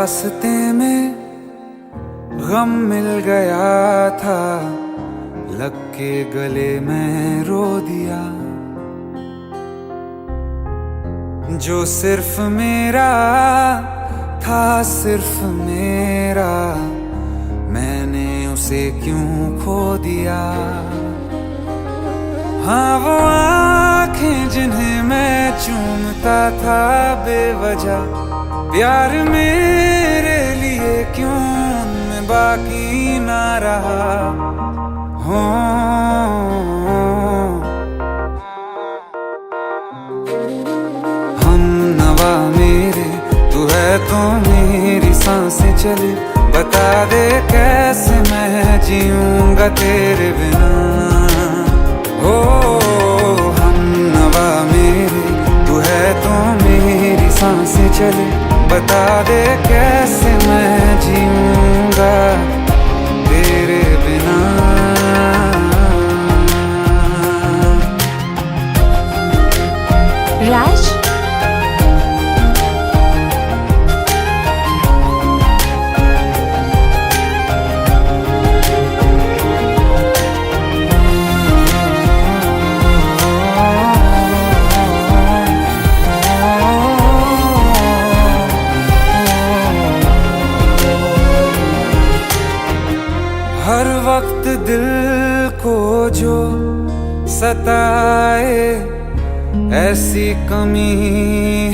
रास्ते में गम मिल गया था, लग के गले में रो दिया। जो सिर्फ मेरा था, सिर्फ मेरा, मैंने उसे क्यों खो दिया। हाँ वो आंखें जिन्हें मैं चूमता था बेवजह, प्यार मेरे लिए क्यों उनमें बाकी ना रहा। हो हम नवा मेरे, तू है तो मेरी सांसें चले। बता दे कैसे मैं जीऊंगा तेरे बिना। हो हम नवा मेरे, तू है तो मेरी सांसें चले। बता दे कैसे मैं जीऊंगा तेरे बिना। राज, हर वक्त दिल को जो सताए, ऐसी कमी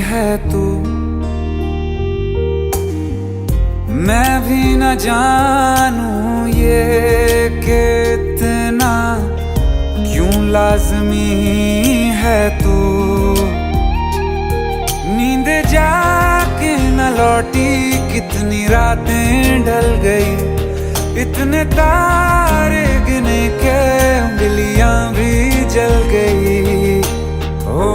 है तू। मैं भी न जानूं ये कि इतना क्यों लाज़मी है तू। नींद जाके न लौटी, कितनी रातें ढल गई। इतने तारे गिने के उंगलियां भी जल गई। ओ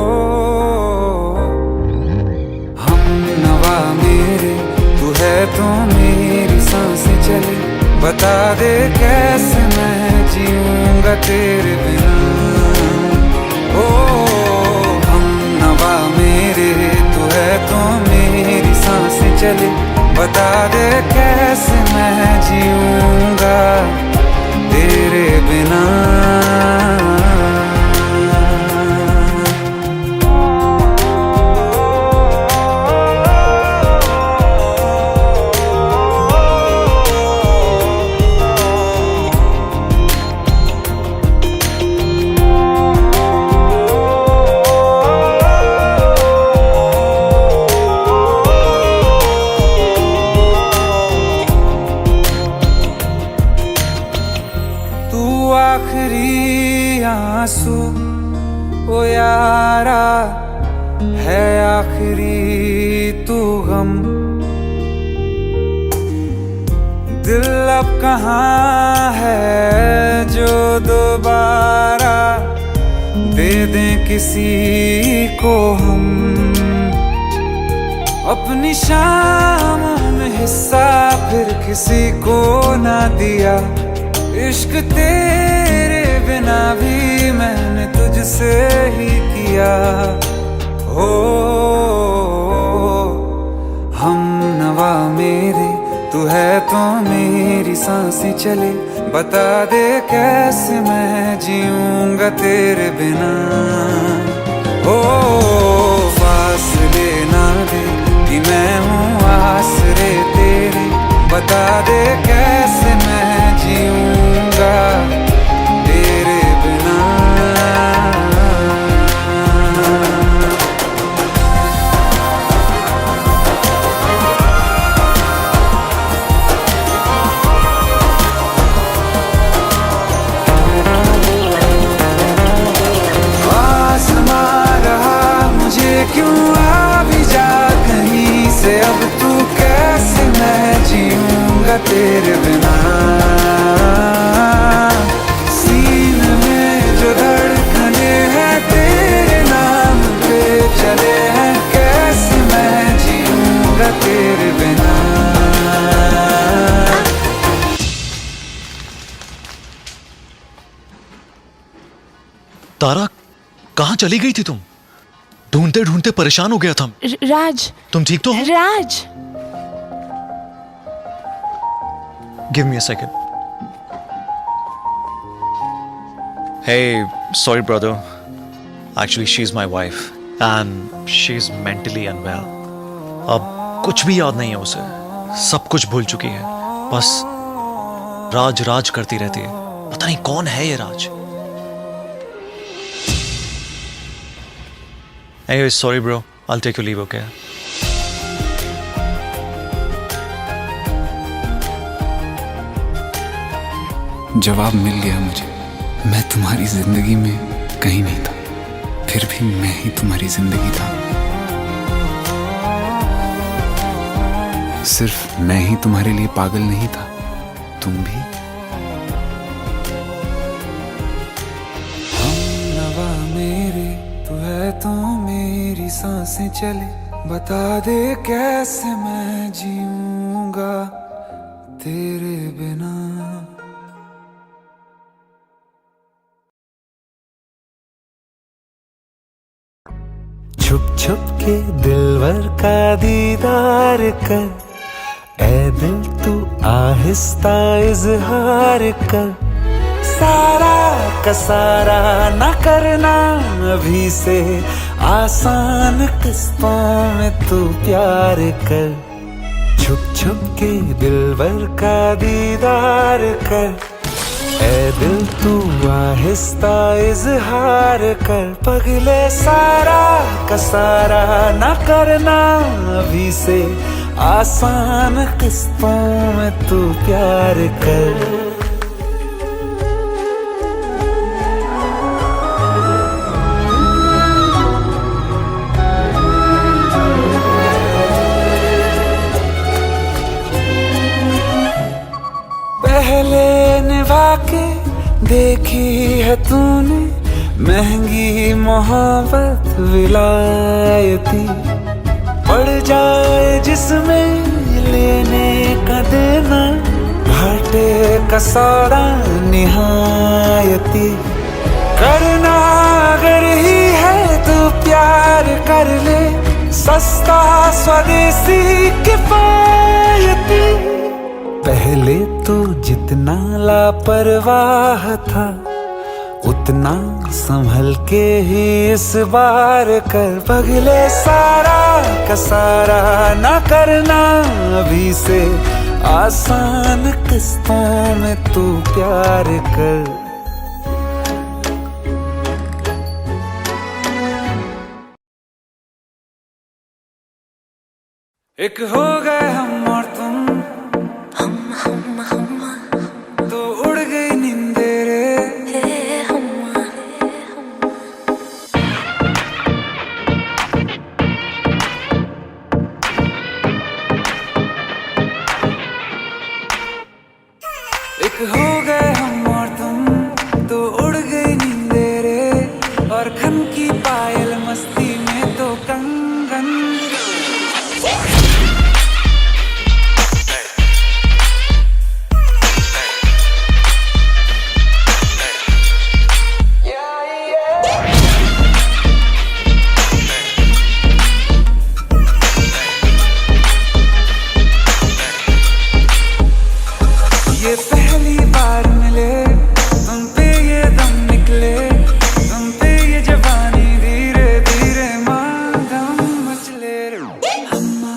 हम नवा मेरे, तू है तो मेरी सांसें चले। बता दे कैसे मैं जीऊंगा तेरे बिना। ओ हम नवा मेरे, तू है तो मेरी सांसें चले। बता दे कैसे मैं जीऊंगा तेरे बिना। आखिरी आंसू ओ यारा है, आखिरी तू गम। दिल अब कहाँ है जो दोबारा दे दें किसी को हम। अपनी शामों में हिस्सा फिर किसी को ना दिया। इश्क तेरे बिना भी मैंने तुझसे ही किया। हो हम नवा मेरे, तू है तो मेरी सांसें चले। बता दे कैसे मैं जीऊंगा तेरे बिना। हो फासले ना दे कि मैं हूँ आसरे तेरे। बता दे कैसे मैं जीऊंगा तेरे बिना। आसमां रहा मुझे क्यों, आ भी जा कहीं से। अब तू कैसे मैं जीऊंगा तेरे बिना। सीने में जो धड़कने हैं तेरे नाम पे चले हैं, कैसे मैं जीऊंगा तेरे बिना। तारा, कहाँ चली गई थी तुम? ढूंढते ढूंढते परेशान हो गया था। राज, तुम ठीक तो हो? राज, Give me a second. Hey, sorry brother. Actually, she's my wife and she's mentally unwell. अब कुछ भी याद नहीं है उसे. सब कुछ भूल चुकी है. बस राज राज करती रहती है. पता नहीं कौन है ये राज. Anyway, sorry bro. I'll take your leave, okay? जवाब मिल गया मुझे. मैं तुम्हारी जिंदगी में कहीं नहीं था, फिर भी मैं ही तुम्हारी जिंदगी था. सिर्फ मैं ही तुम्हारे लिए पागल नहीं था, तुम भी. हमनवा मेरे तू है तो मेरी सांसें चले. बता दे कैसे मैं जीऊंगा तेरे बिना. छुप छुप के दिलवर का दीदार कर, ऐ दिल तू आहिस्ता इजहार कर. सारा का सारा न करना अभी से, आसान किस्तों में तू प्यार कर. छुप छुप के दिलवर का दीदार कर, ऐ दिल तू आहिस्ता इजहार कर. पगले सारा का सारा न करना अभी से, आसान किस्तों में तू प्यार कर. पहले निभा के देखी है तूने महंगी मोहब्बत विलायती. पड़ जाए जिसमें लेने का देना, घाटे का सौदा निहायती. करना अगर ही है तो प्यार कर ले, सस्ता स्वदेशी किफायती. पहले तो जितना लापरवाह था, उतना संभल के ही इस बार कर. पगले सारा का सारा न करना अभी से, आसान किस्तों में तू प्यार कर. एक हो गए हम और तुम, तो उड़ गई नींदे रे. एक हो गए हम और तुम, तो उड़ गई नींदे रे. और खन की पायल मस्ती में तो कंगन. ये पहली बार मिले, तुम पे ये दम निकले. तुम पे ये जवानी धीरे धीरे मातम मचले. हम्मा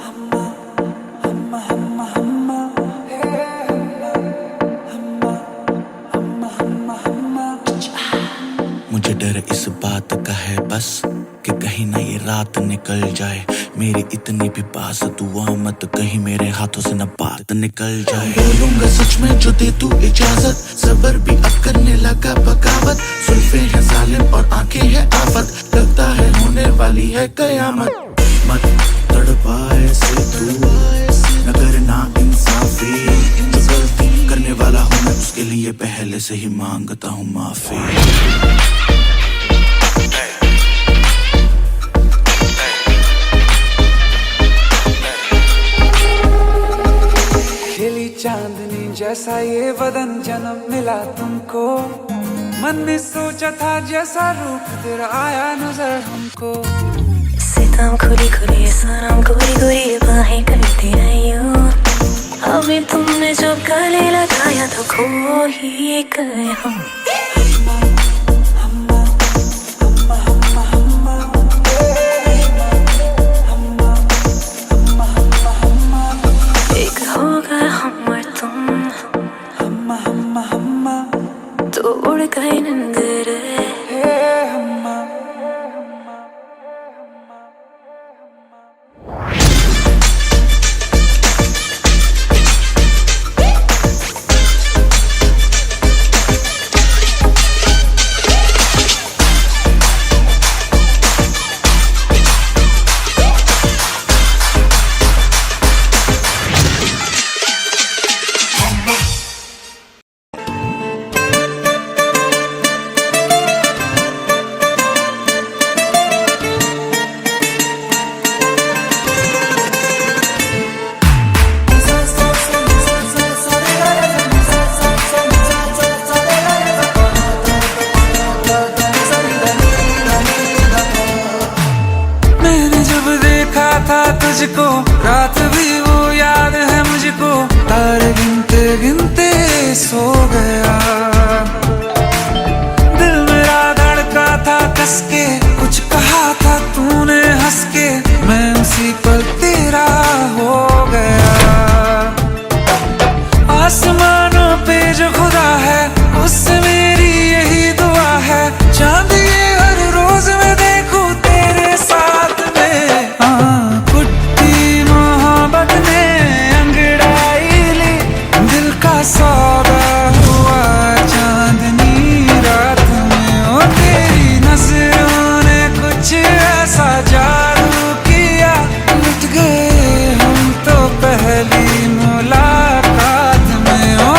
हम्मा हम्मा हम्मा हम्मा हम्मा हम्मा हम्मा हम्मा. मुझे डर इस बात का है बस कि कहीं ना ये रात निकल जाए. मेरी इतनी भी पास तू आ मत, कहीं मेरे हाथों से न बात निकल जाए. बोलूंगा सच में जो दे तू इजाजत, सबर भी अब करने लगा बगावत. जुल्फे हैं जालिम और आंखें हैं आफत, लगता है होने वाली है कयामत. मत तड़पाए से तू न करना इंसाफी. जो गलती करने वाला हूँ मैं, उसके लिए पहले से ही मांगता हूँ माफी. चांदनी जैसा ये बदन जन्म मिला तुमको. मन ने सोचा था जैसा रूप तेरा आया नजर हमको. सितम खुली खुली सनम गोरी गोरी बाहें करती रही हूँ. अब भी तुमने जब गले लगाया तो खो ही गए हम। एक होगा हम और तुम, तो उड़ गए नंदरे। तुझको रात भी वो याद है मुझको, तारे गिनते गिनते सो गया। दिल मेरा धड़का था कस के, कुछ कहा था तूने हंस के, मैं उसी पल तेरा हो गया। आसमानों पे जो खुदा है उससे मेरी यही दुआ है, चांद ये हर रोज मैं देखूं तेरे साथ में। सौदा हुआ चांदनी रात में, ओ तेरी नजरों ने कुछ ऐसा जादू किया, लुट गए हम तो पहली मुलाकात में। ओ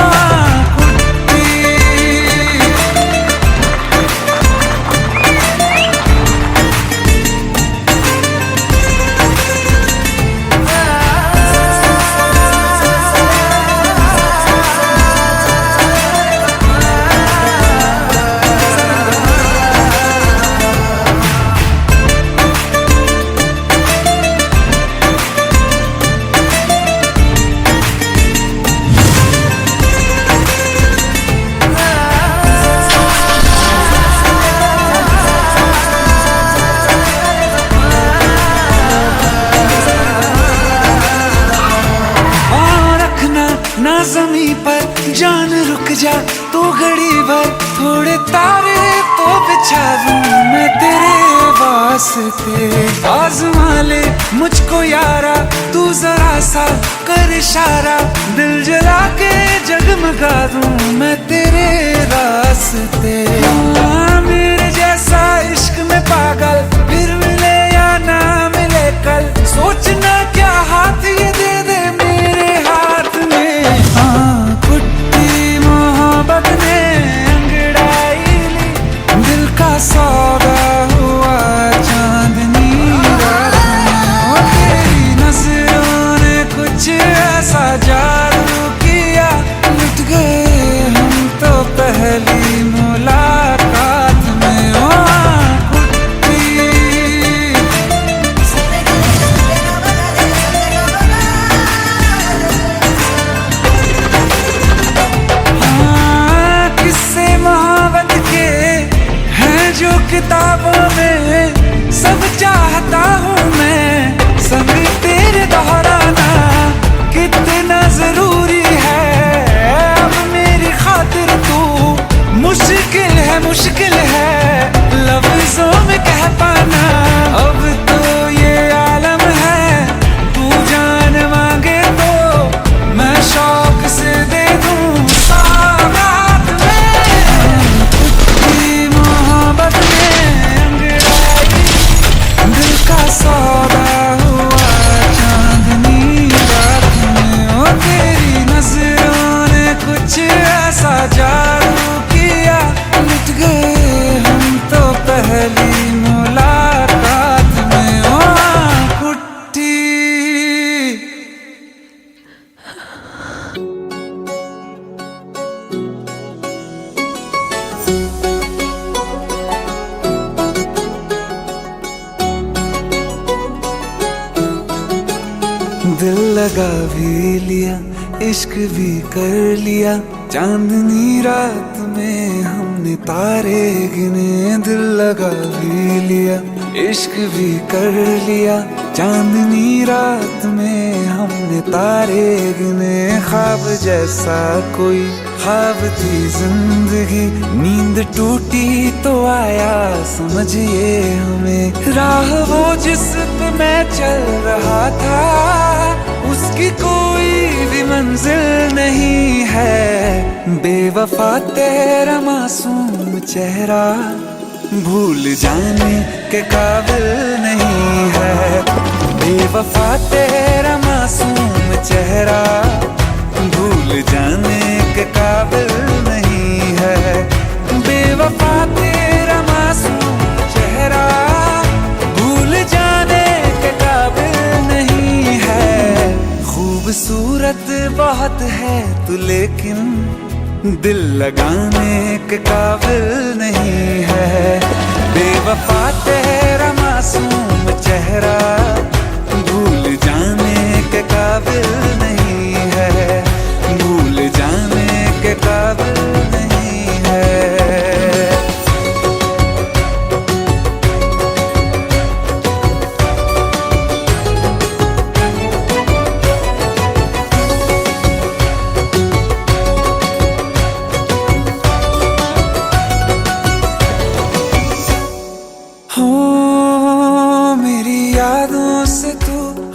ना ज़मीं पर जान रुक जा तू घड़ी भर, थोड़े तारे तो बिछा दूं मैं तेरे वास्ते। आज़मा ले मुझको यारा तू जरा सा कर इशारा, दिल जला के जगमगा दूं मैं तेरे रास्ते। मेरे जैसा इश्क में पागल फिर मिले या ना मिले कल, सोचना क्या हाथ ये दे दे मेरे हाथ में। कुट्टी मोहब्बत ने अंगड़ाई ली, दिल का सौदा हुआ चांदनी रात में, ओ तेरी नजरों ने कुछ ऐसा जादू किया, लुट गए हम तो पहली मुलाकात में। ओ किताबों में सब चाहता हूँ मैं, संग तेरे दोहराना कितना जरूरी है। अब मेरी खातिर तू मुश्किल है लफ्जों में कह पाना। अब तो ये आलम है तू जान मांगे तो मैं शौक से दे दूँ सौगात में। कुछ मोहब्बत का सौदा हुआ चांदनी रात में, ओ तेरी नजरों ने कुछ ऐसा जादू किया, लुट गए हम तो पहली मुलाकात में। ओ कुट्टी दिल लगा भी लिया इश्क भी कर लिया, चांदनी रात में हमने तारे गिने, दिल लगा भी लिया। इश्क भी कर लिया, चांदनी रात में हमने तारे गिने, ख्वाब जैसा कोई ख्वाब थी जिंदगी, नींद टूटी तो आया समझिए हमें। राह वो जिस पे मैं चल रहा था, उसकी कोई भी मंजिल नहीं है। बेवफा तेरा मासूम चेहरा भूल जाने के काबिल नहीं है। बेवफा तेरा मासूम चेहरा भूल जाने के काबिल नहीं है। बेवफा तेरा मासूम चेहरा भूल जाने के काबिल नहीं है। खूबसूरत बहुत है तू लेकिन दिल लगाने के काबिल नहीं है। बेवफा तेरा मासूम चेहरा भूल जाने के काबिल नहीं है। भूल जाने के काबिल नहीं है।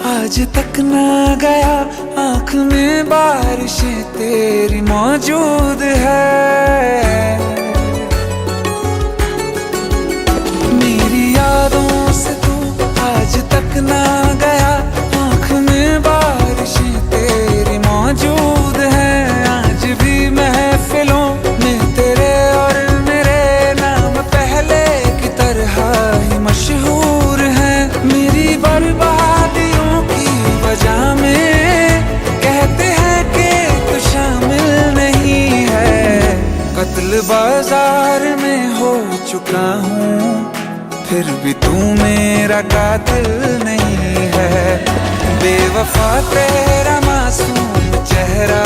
आज तक ना गया, आँख में बारिशें तेरी मौजूद है। मेरी यादों से तू आज तक ना गया, आँख में बारिशें तेरी मौजूद है। आज भी महफिलों में तेरे और मेरे नाम पहले की तरह ही मशहूर है। मेरी बर्बादियों वजह में कहते हैं कि तू शामिल नहीं है। कत्ल बाजार में हो चुका हूँ, फिर भी तू मेरा कातिल नहीं है। बेवफा तेरा मासूम चेहरा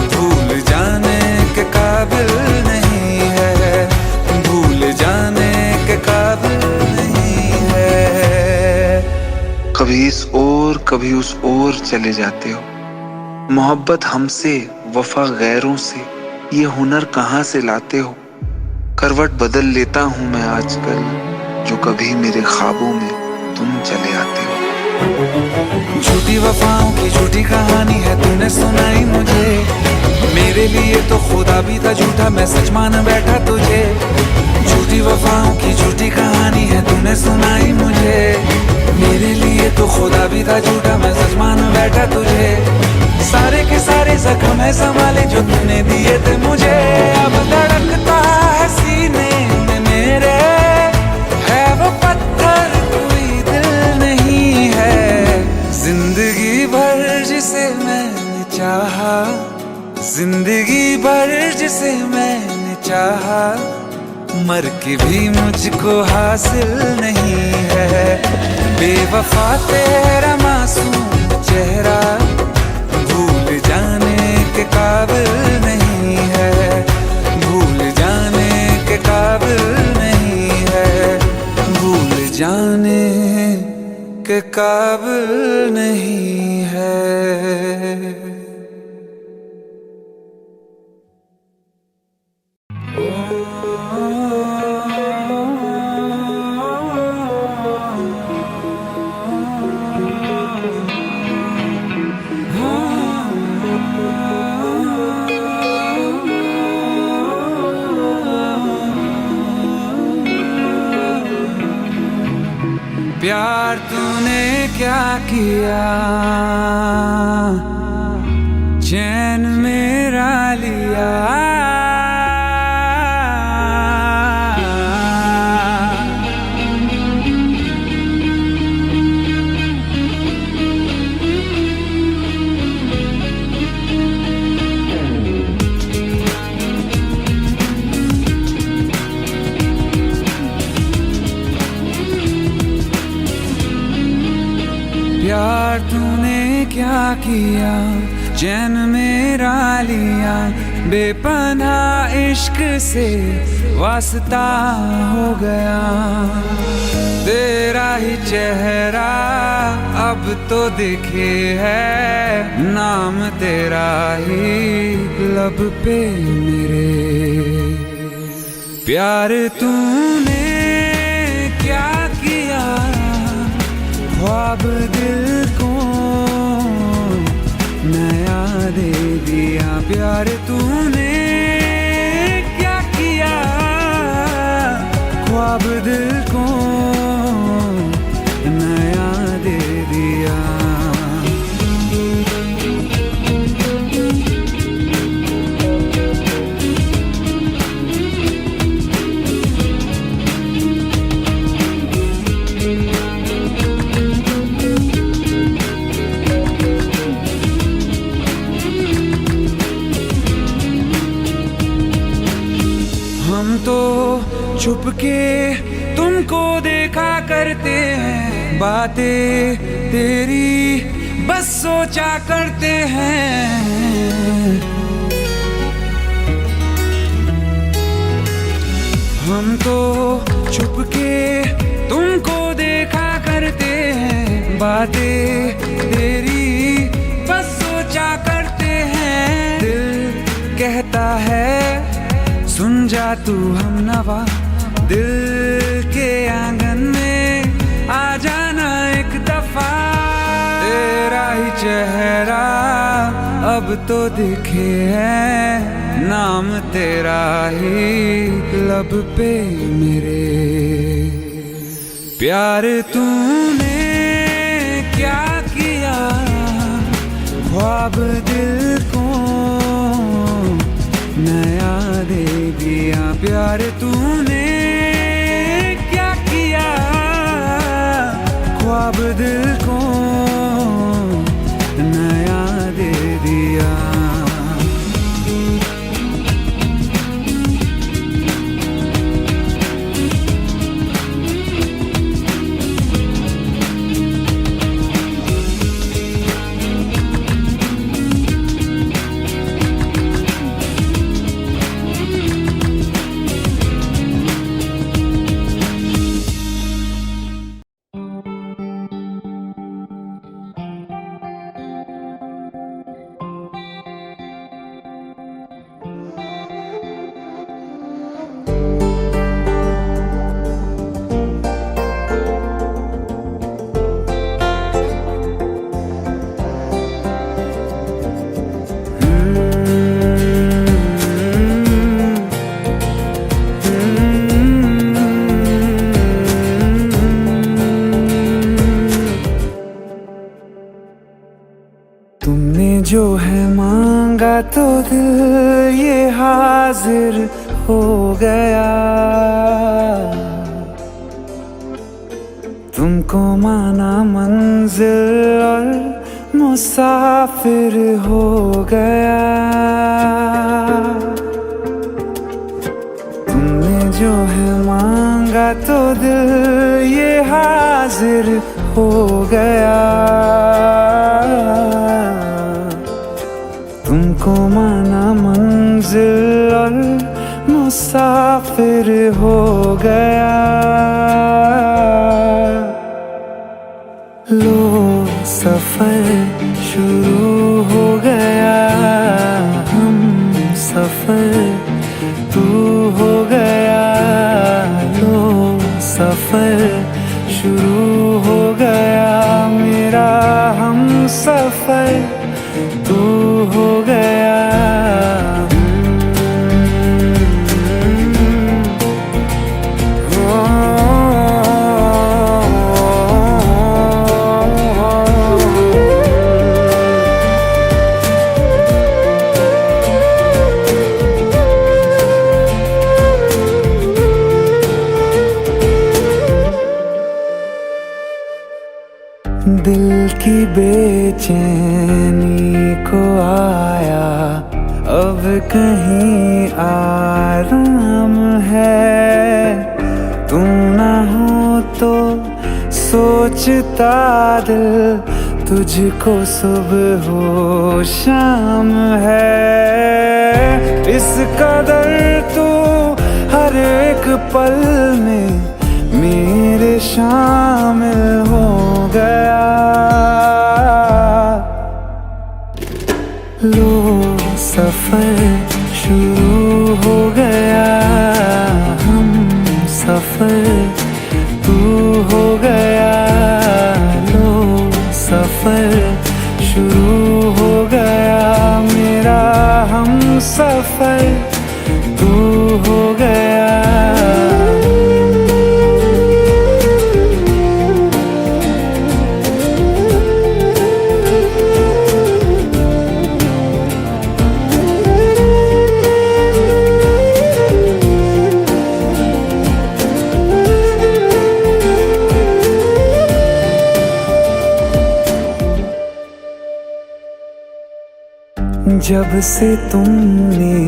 भूल जाने के काबिल नहीं है। भूल जाने के काबिल नहीं है। कभी इस ओर कभी उस ओर चले जाते हो। मोहब्बत हमसे, वफा गैरों से, ये हुनर कहाँ से लाते हो। करवट बदल लेता हूँ मैं आजकल, जो कभी मेरे ख्वाबों में तुम चले आते हो। झूठी वफाओं की झूठी कहानी है तूने सुनाई मुझे। मेरे लिए तो खुदा भी था झूठा, मैं सच मान बैठा तुझे। झूठी वफाओं की झूठी कहानी है तूने सुनाई मुझे। मेरे लिए तो खुदा भी था झूठा, मैं सच मान बैठा तुझे। सारे के सारे जख्म है संभाले जो तूने दिए थे मुझे। अब धड़कता है सीने में मेरे, है वो पत्थर कोई दिल नहीं है। जिंदगी भर जिसे मैंने चाहा, जिंदगी भर जिसे मैंने चाहा, मर के भी मुझको हासिल नहीं है। बेवफा तेरा मासूम चेहरा भूल जाने के काबिल नहीं है। भूल जाने के काबिल नहीं है। भूल जाने के काबिल नहीं है। प्यार तूने क्या किया, चैन मेरा लिया। प्यार तूने क्या किया, चैन मेरा लिया बेपनाह इश्क से वास्ता हो गया। तेरा ही चेहरा अब तो दिखे है, नाम तेरा ही लब पे मेरे। प्यार तूने क्या किया, ख्वाब दिल को नया दे दिया। प्यार तूने क्या किया, ख्वाब दिल को नया दे दिया। हम तो छुपके तुमको देखा करते हैं, बातें तेरी बस सोचा करते हैं। हम तो छुपके तुमको देखा करते हैं, बातें तेरी बस सोचा करते हैं। दिल कहता है सुन जा तू हमनवा, दिल के आंगन में आ जाना एक दफा। तेरा ही चेहरा अब तो दिखे है, नाम तेरा ही लब पे मेरे। प्यार तूने क्या किया, ख्वाब दिल को नया दे दिया। प्यार तूने क्या किया, ख्वाब दिल को नया दे दिया। तुमने जो है मांगा तो दिल ये हाजिर हो गया। तुमको माना मंजिल और मुसाफिर हो गया। तुमने जो है मांगा तो दिल ये हाजिर हो गया। तुमको माना मंजिल और मुसाफिर हो गया। लो सफर शुरू हो गया, हम सफर तू हो गया। लो सफर शुरू हो गया, मेरा हम सफर तू हो गया। दिल की बेचैनी को आया अब कहीं आराम है। तू ना हो तो सोचता दिल तुझको सुबह हो शाम है, इस कदर तू हर एक पल में मेरे शामिल हो गया। लो सफर शुरू हो गया, हम सफर तू हो गया। लो सफर शुरू हो गया, मेरा हम सफर तू हो गया। जब से तुमने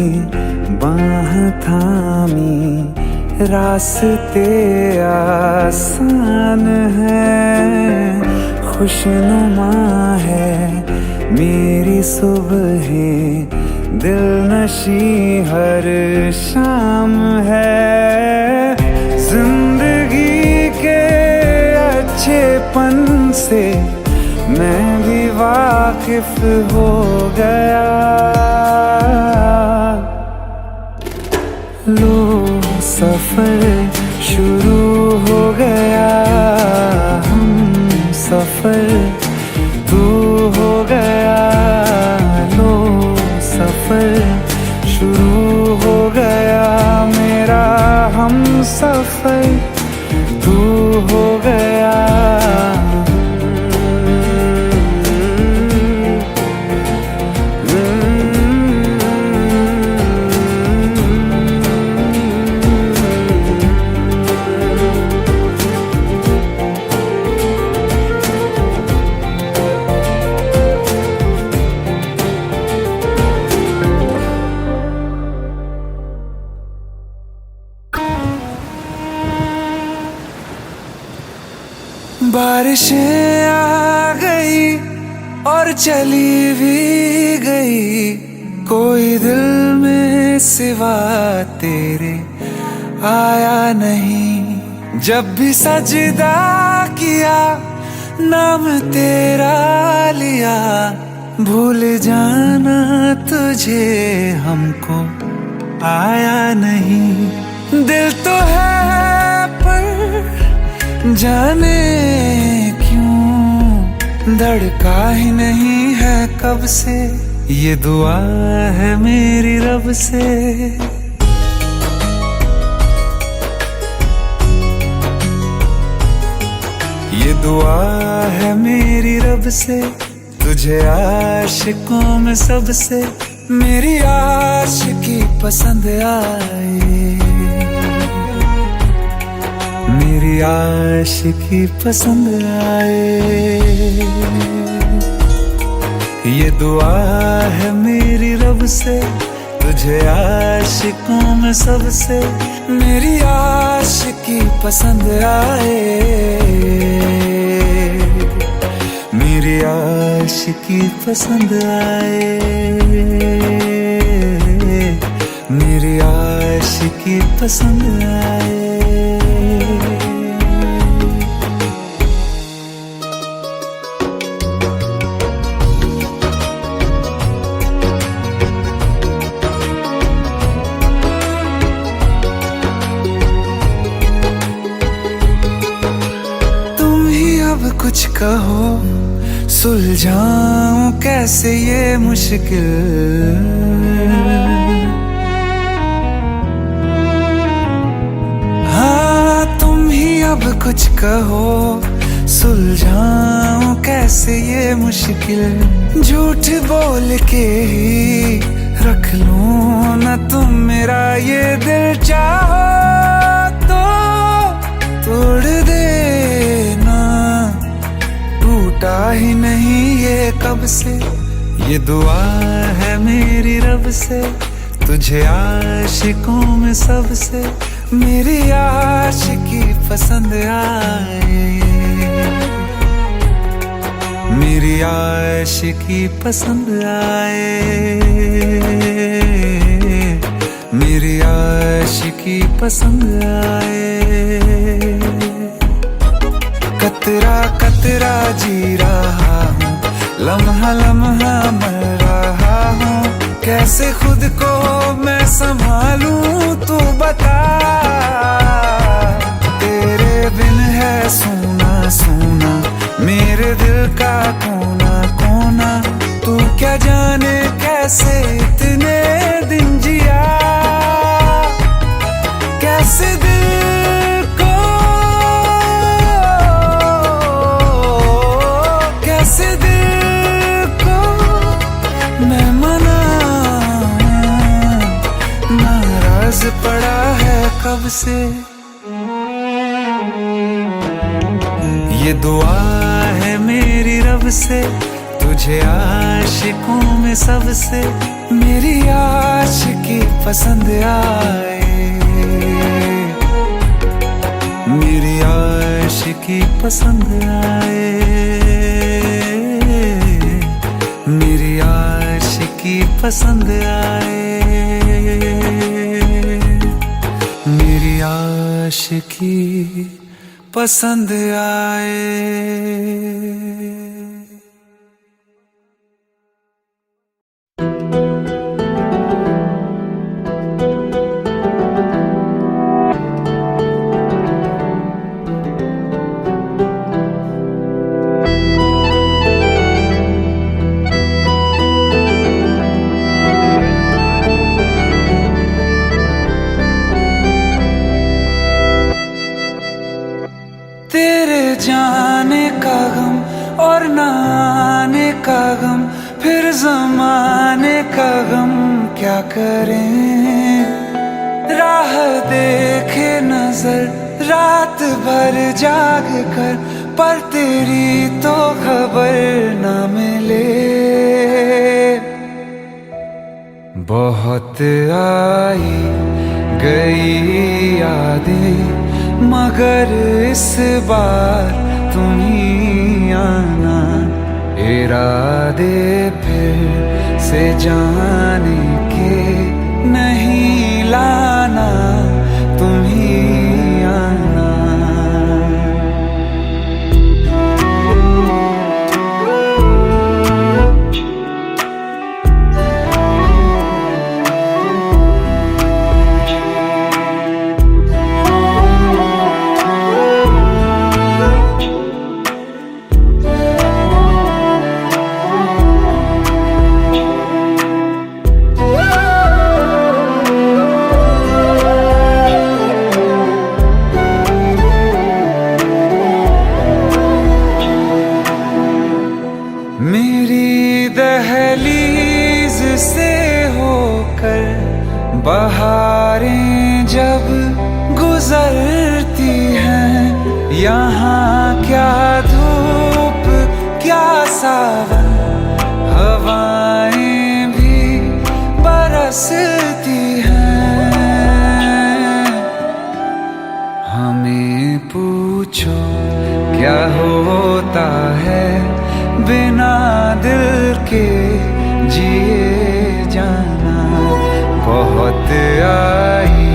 बाह थामी, रास्ते आसान हैं, खुशनुमा है मेरी सुबहें, दिलनशी हर शाम है। जिंदगी के अच्छेपन से मैं भी वाकिफ हो गया। लो सफर शुरू हो गया, हम सफर तू हो गया। लो सफर शुरू हो गया, मेरा हम सफर तू हो गया। बारिशें आ गई और चली भी गई, कोई दिल में सिवा तेरे आया नहीं। जब भी सजदा किया नाम तेरा लिया, भूल जाना तुझे हमको आया नहीं। दिल तो है पर जाने क्यों धड़का ही नहीं है कब से, ये दुआ है मेरी रब से। ये दुआ है मेरी रब से, तुझे आशिकों में सबसे मेरी आशिकी पसंद आए, मेरी आशिकी पसंद आए। ये दुआ है मेरी रब से, तुझे आशिकों में सबसे मेरी आशिकी पसंद आए, मेरी आशिकी पसंद आए, मेरी आशिकी पसंद आए। कुछ कहो सुलझाऊं कैसे ये मुश्किल, हाँ तुम ही अब कुछ कहो सुलझाऊं कैसे ये मुश्किल। झूठ बोल के ही रख लूं ना तुम मेरा ये दिल, चाहो तो तोड़ देना, टूटा ही नहीं ये कब से। ये दुआ है मेरी रब से, तुझे आशिकों में सबसे मेरी आशिकी पसंद आए, मेरी आशिकी पसंद आए, मेरी आशिकी पसंद आए। कतरा कतरा जी रहा हूँ, लम्हा लम्हा मर रहा हूँ, कैसे खुद को मैं संभालूं तू बता। तेरे बिन है सोना सोना मेरे दिल का कोना कोना, तू क्या जाने कैसे इतने दिन जिया, कैसे दिल को, कैसे दिल को मैं मनाऊं, नाराज पड़ा है कब से। ये दुआ है मेरी रब से, तुझे आशिकों में सबसे मेरी आशिकी पसंद आए, मेरी आशिकी पसंद आए, मेरी आशिकी पसंद आए, मेरी आशिकी पसंद आए। तेरे जाने का गम और न आने का गम, फिर जमाने का गम क्या करें। राह देखे नजर रात भर जाग कर, पर तेरी तो खबर न मिले। बहुत आई गई यादें, मगर इस बार तुम ही आना, इरादे फिर से जाने के नहीं लाना, तुम ही आना। मेरी दहलीज से होकर बहारें जब गुजरती हैं, यहाँ क्या धूप क्या सावन, हवाएं भी बरसती हैं। हमें पूछो क्या होता है बिना दिल के जिए जाना। बहुत आई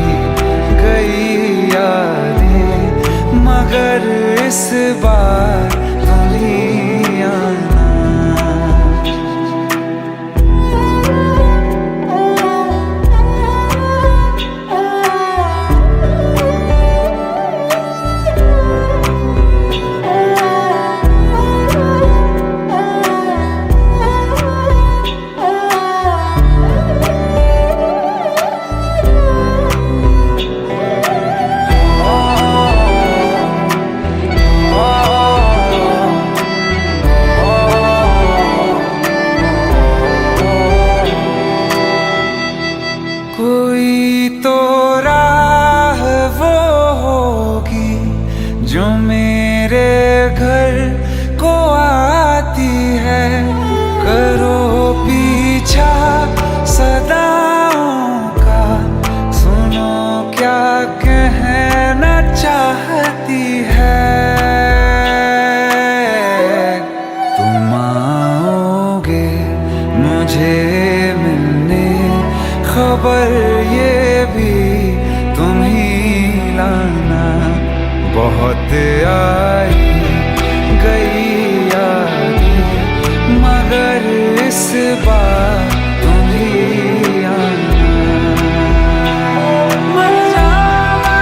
गई यादें, मगर इस बार तुम ही आना। खबर ये भी तुम ही लाना। बहुत आई गई यादें मगर इस बार तुम ही आना। मर जावा,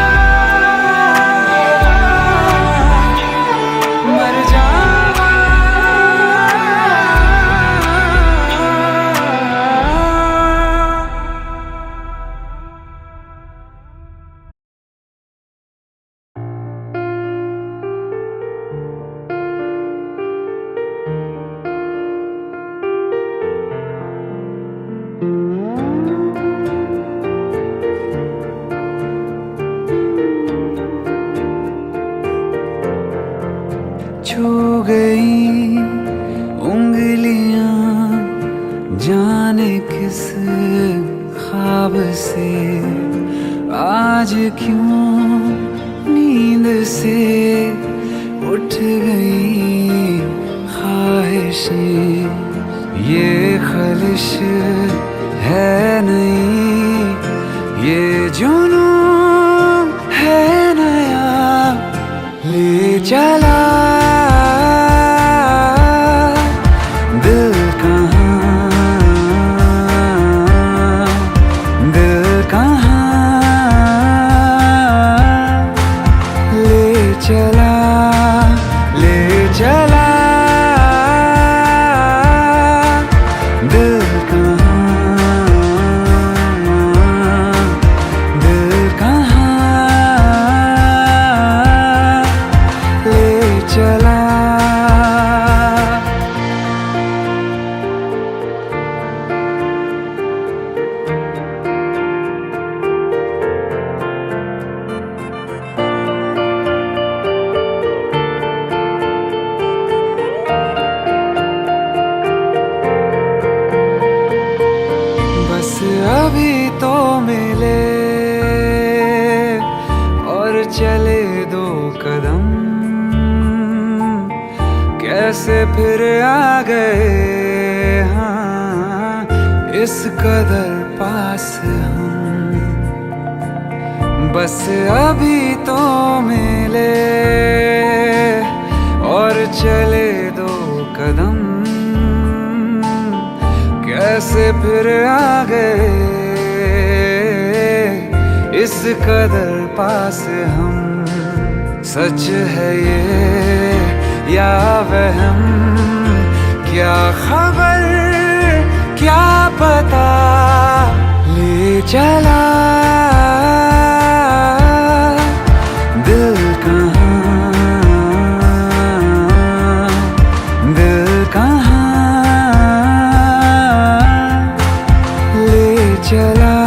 मर जावा। छू गई उंगलियां जाने किस ख्वाब से, आज क्यों नींद से उठ गई ख्वाहिशें। ये खलिश है नहीं, ये जुनून है नया, ले चला दिल कहाँ, दिल कहाँ ले चला, ले चला दिल कहाँ, दिल कहाँ ले चला। बस अभी तो मिले और चले दो कदम, कैसे फिर आ गए हाँ इस कदर पास हम। बस अभी तो मिले और चले दो कदम, कैसे फिर आ गए इस कदर पास हम। सच है ये या वहम, क्या खबर क्या पता, ले चला दिल कहाँ, दिल कहाँ ले चला,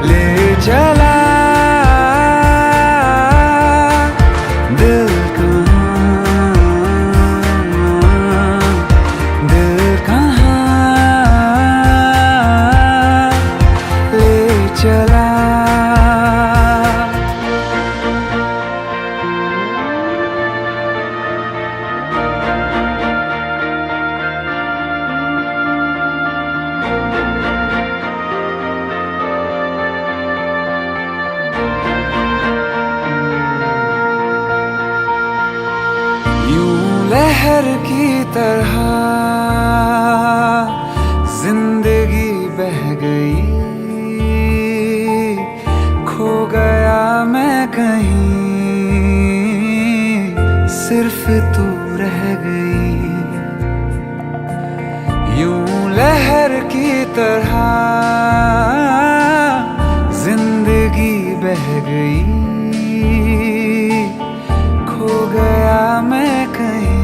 ले चला दिल कहाँ, दिल कहाँ ले चला। यूं लहर की तरह जिंदगी बह गई, खो गया मैं कहीं, सिर्फ तू रह गई। यूं लहर की तरह जिंदगी बह गई, खो गया मैं कहीं,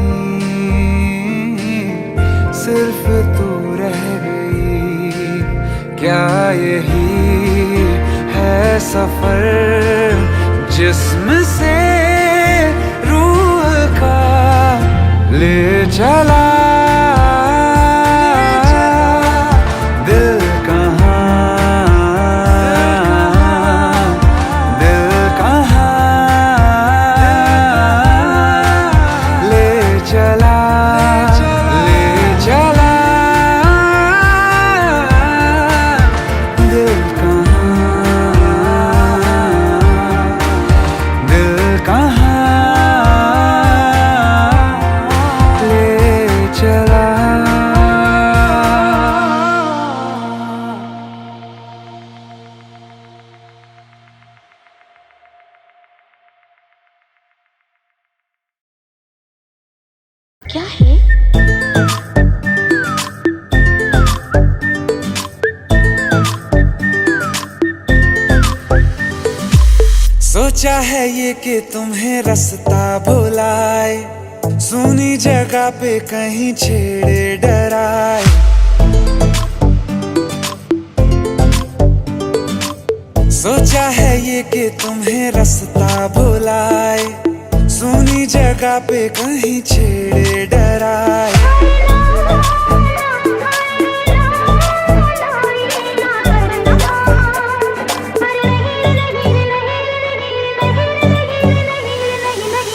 सिर्फ तू रह गई। क्या यही है सफर जिस्म से रूह का ले चला दिल कहाँ, दिल कहाँ ले चला, ले चला दिल क्या है? सोचा है ये कि तुम्हें रास्ता भुलाए, सुनी जगह पे कहीं छेड़े डराए। सोचा है ये कि तुम्हें रास्ता भुलाए, सुनी जगह पे कहीं छेड़े डराए।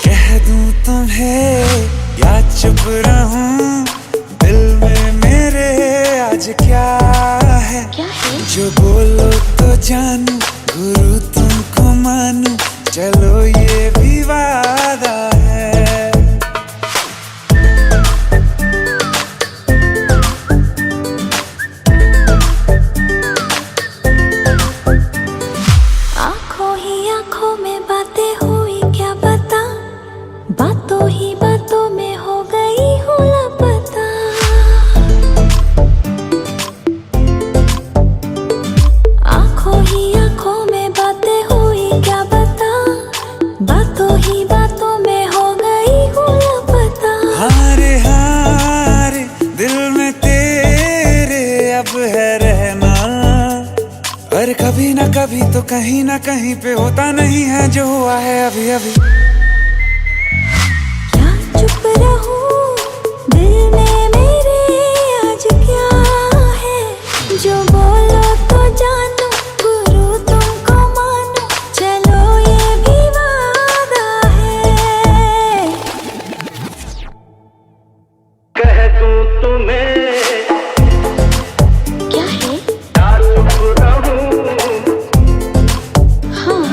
कह दूं तुम्हें या चुप रहूं, दिल में मेरे आज क्या है? जो बोलो तो जानू, गुरु तुमको मानू, चलो ये भी वादा है। आंखों ही आंखों में बातें हुई क्या बता, बातों ही बातों में हो गई हूँ लापता। आंखों ही आंखों में बातें हुई क्या बता, बातों ही बातों में हो गई हूँ लापता। हारे हारे दिल में तेरे अब है रहना, पर कभी ना कभी तो कहीं ना कहीं पे होता नहीं है जो हुआ है अभी अभी। क्या चुप रहूं, दिल में मेरे आज क्या है? जो बोलो तो जानू, गुरु तुमको मानू, चलो ये भी वादा है। कह दूं तुम्हें क्या है? या चुप रहूं, हाँ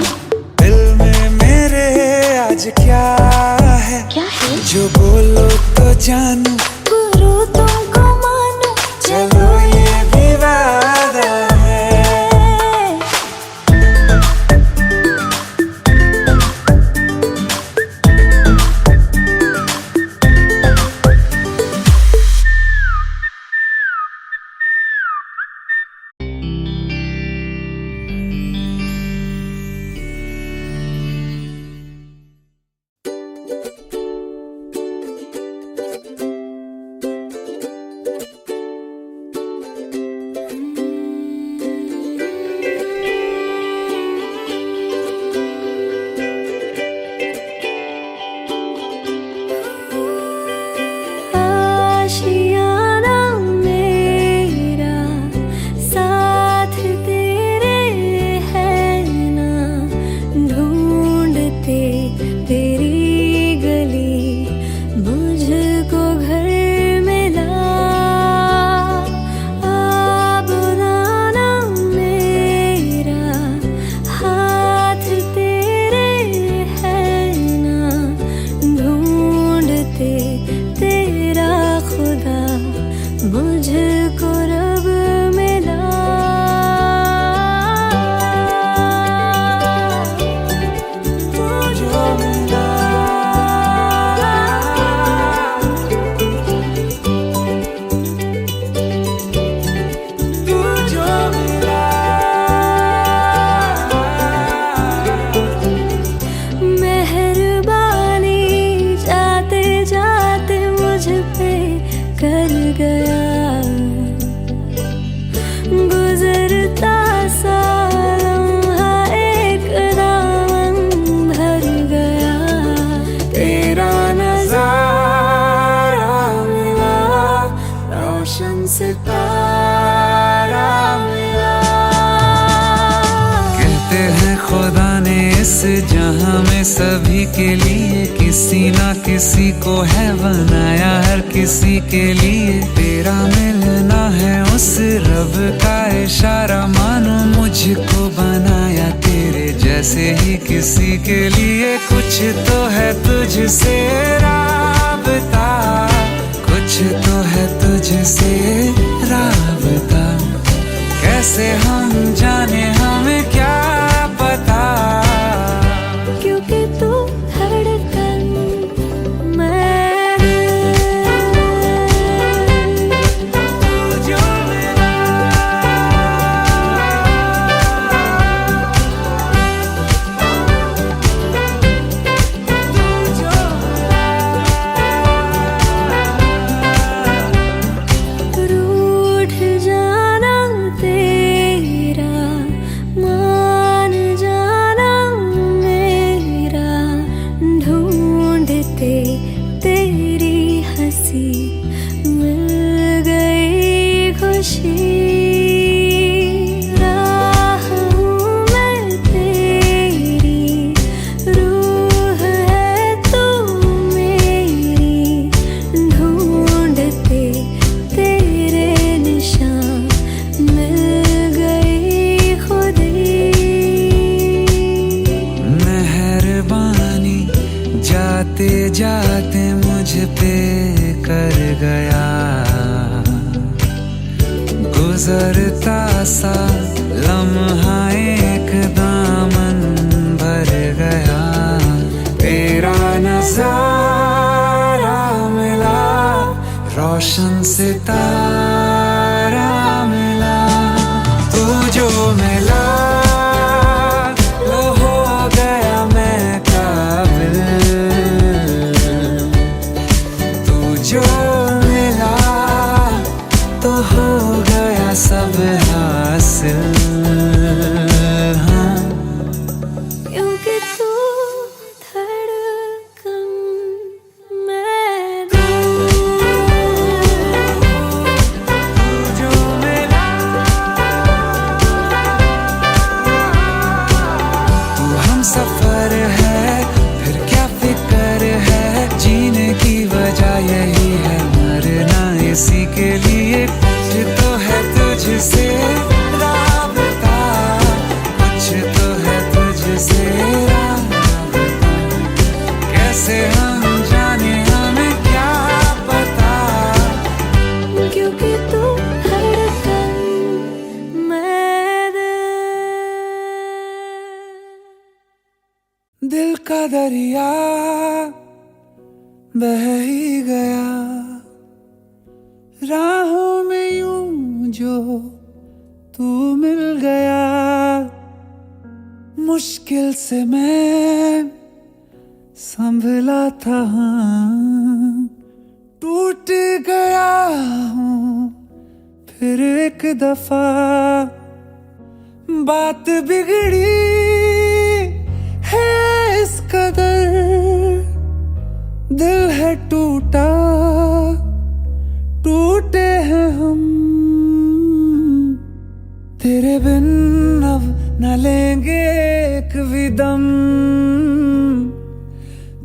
दिल में मेरे आज क्या है? क्या है? जो बोलो तो जानू, गुरु तुमको मानू, चलो ये भी वादा है। आशियाना मेरा साथ तेरे है ना, ढूंढते तेरी गली मुझको घर मिला। अब नाना मेरा हाथ तेरे है ना, ढूंढते तेरा खुदा मुझको रब मिला। तुझको मिला, तुझको मिला। मेहरबानी जाते जाते मुझ पे कर गया, गुजरता सा लम्हा एक दामन भर गया। तेरा नजारा मिला, रोशन सितारा मिला। कहते हैं खुदा ने इस जहां में सभी के लिए किसी ना किसी को है बनाया, हर किसी के लिए तेरा मिलना है उस रब का इशारा। मानो मुझको बनाया तेरे जैसे ही किसी के लिए, कुछ तो है तुझसे राबता, कुछ तो है तुझसे राबता। कैसे हम जाने हमें क्या पता, क्योंकि तू धड़कन मैं मिला लो हो गया मैं काबिल, तू जो मिला तो हो गया सब हासिल। हाँ क्योंकि तू धड़कन मैं दिल, जो मिला तू हम सफर है, फिर क्या फिक्र है, जीने की वजह यही है, मरना इसी के लिए, कुछ तो है तुझसे राबता, कुछ तो है तुझसे राबता, कैसे हम जाने हमें क्या पता, क्योंकि तू धड़कन मैं दिल का दरिया बह ही गया, राहों में यूं जो तू मिल गया, मुश्किल से मैं संभला था, हाँ, टूट गया हूँ फिर एक दफा, बात बिगड़ी है इस कदर, दिल है टूटा, टूटे हैं हम, तेरे बिन अब न लेंगे एक भी दम,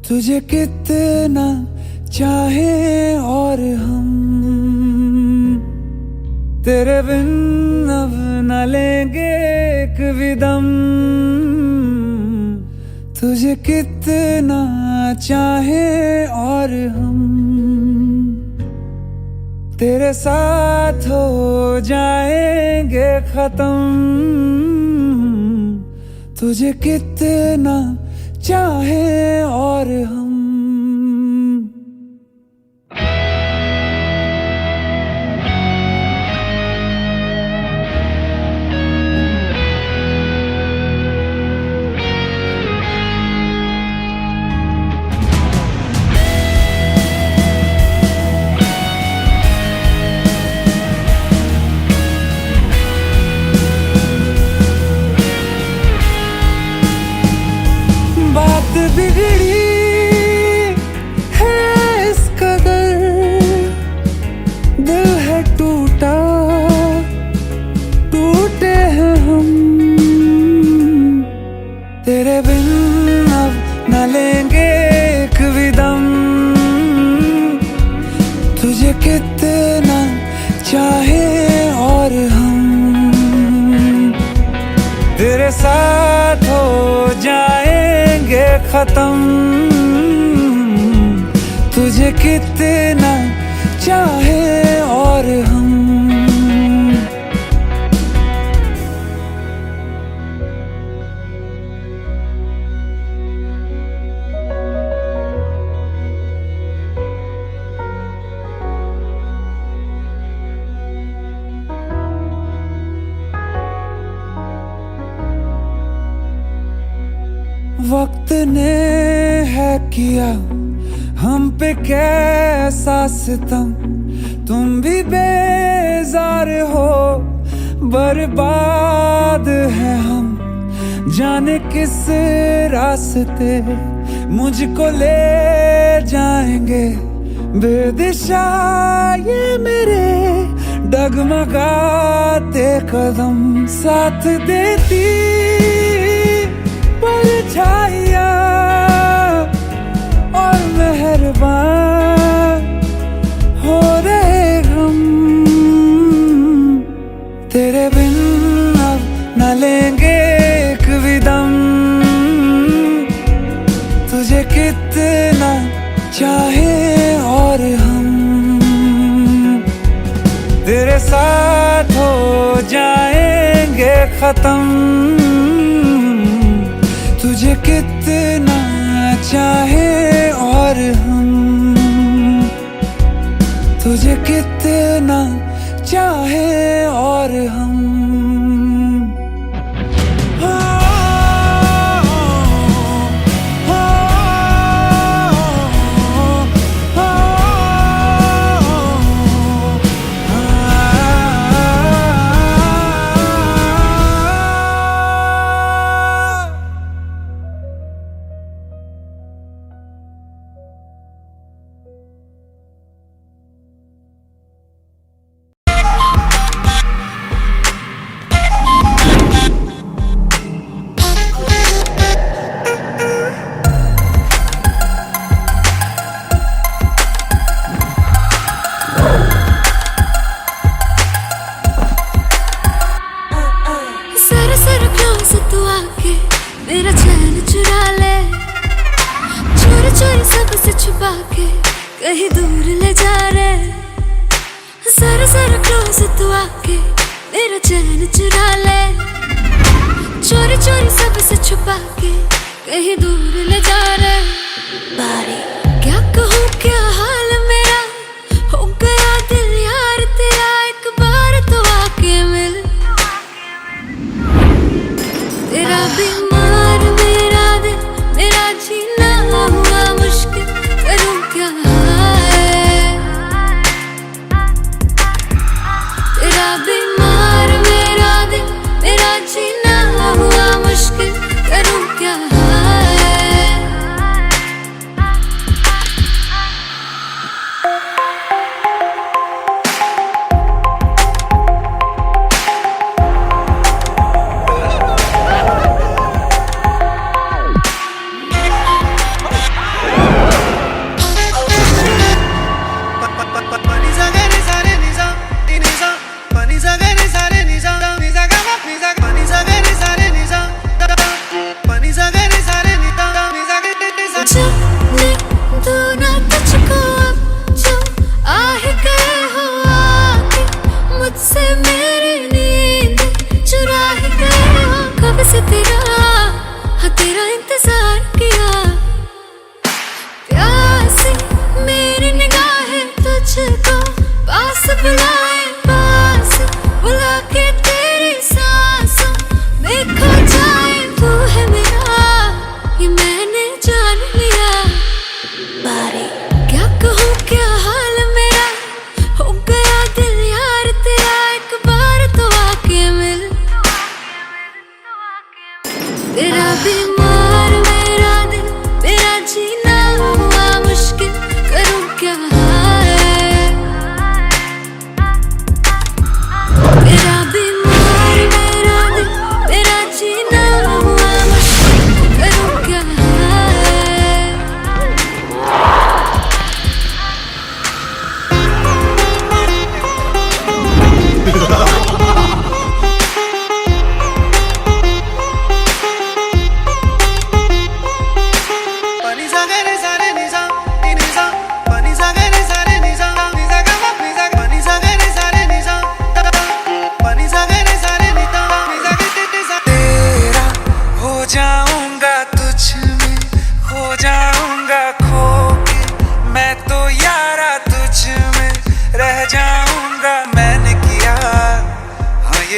तुझे कितना चाहे और हम, तेरे बिन अब न लेंगे एक भी दम, तुझे कितना चाहे और हम, तेरे साथ हो जाएंगे खत्म, तुझे कितना चाहे और हम। बात बिगड़ी है इस कदर, दिल है टूटा, टूटे हैं हम, तेरे बिन अब न लेंगे एक भी दम, तुझे कितना चाहे और हम, तेरे साथ हो जाएंगे खत्म, तुझे कितना चाहे और हम। वक्त ने है किया हम पे कैसा सितम, तुम भी बेजार हो, बर्बाद है हम, जाने किस रास्ते मुझको ले जाएंगे, बेदिशा ये मेरे डगमगाते कदम, साथ देती परछाइयाँ और मेहरबान हो रहे हम, तेरे बिन अब न लेंगे एक भी दम, तुझे कितना चाहे और हम, तेरे साथ हो जाएंगे खत्म, तुझे कितना चाहे और हम, तुझे कितना चाहे और हम। क्लोज तू आके मेरा चैन चुरा ले, चोरी चोरी सबसे छुपा के कहीं दूर ले जा रे। जरा जरा क्लोज तू आके मेरा चैन चुरा ले, चोरी चोरी सबसे छुपा के कहीं दूर ले जा रे। बारी क्या कहूँ क्या हाल मेरा, हो गया दिल यार तेरा, एक बार तो आके मिल। तेरा बीमार मेरा दिल, मेरा जीना हुआ मुश्किल, करूँ क्या है। तेरा बीमार मेरा दिल, मेरा जीना हुआ मुश्किल, करूँ क्या है। तेरा इंतजार किया, प्यासी मेरी निगाहें तुझको पास बुलाए, पास बुला के तेरी सांसों में खो जाए। तू है मेरा ये मैंने जान लिया। बारी क्या कहूँ क्या हाल मेरा, हो गया दिल यार तेरा, एक बार तो आके मिल। तेरा बीमार मेरा दिल, मेरा जीना हुआ मुश्किल, करूँ क्या है। तेरा बीमार मेरा दिल, मेरा जीना हुआ मुश्किल, करूँ क्या है।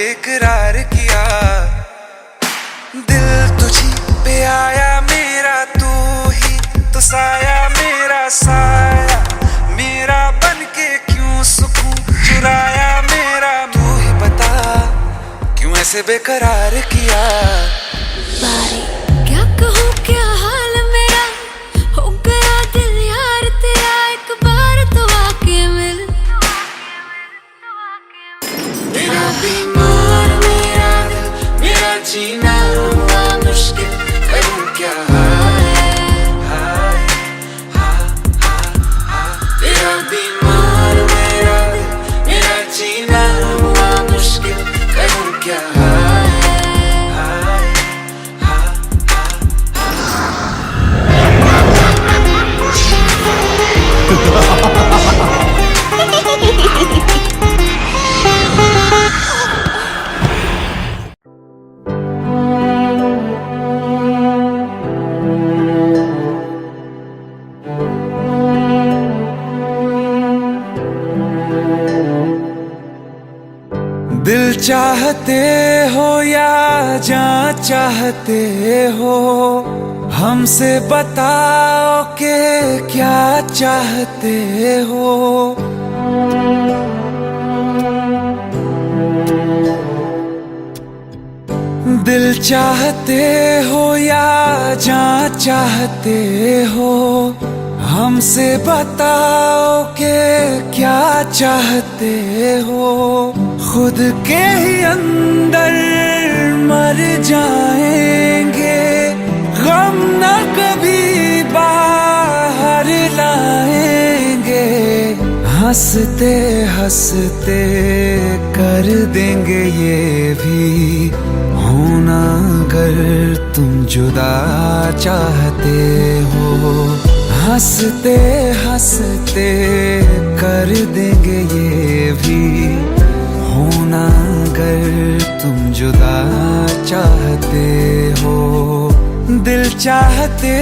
इकरार किया, दिल तुझी पे आया मेरा, तू ही तो साया मेरा, साया मेरा बन के क्यों सुकून चुराया मेरा। तू ही बता क्यों ऐसे बेकरार किया। बारी क्या कहूँ क्या हाल मेरा, हो गया दिल यार तेरा, एक बार तो आके मिल। तेरा बीमार मेरा दिल, मेरा जीना हुआ मुश्किल, करूँ क्या है। तेरा बीमार मेरा दिल, मेरा जीना हुआ मुश्किल, करूँ क्या है। दिल चाहते हो या जान चाहते हो, हमसे बताओ कि क्या चाहते हो। दिल चाहते हो या जान चाहते हो, हमसे बताओ कि क्या चाहते हो। खुद के ही अंदर मर जाएंगे, गम न कभी बाहर लाएंगे। हंसते हंसते कर देंगे ये भी होना तुम जुदा चाहते हो। हंसते हंसते कर देंगे ये भी होना अगर तुम जुदा चाहते हो। दिल चाहते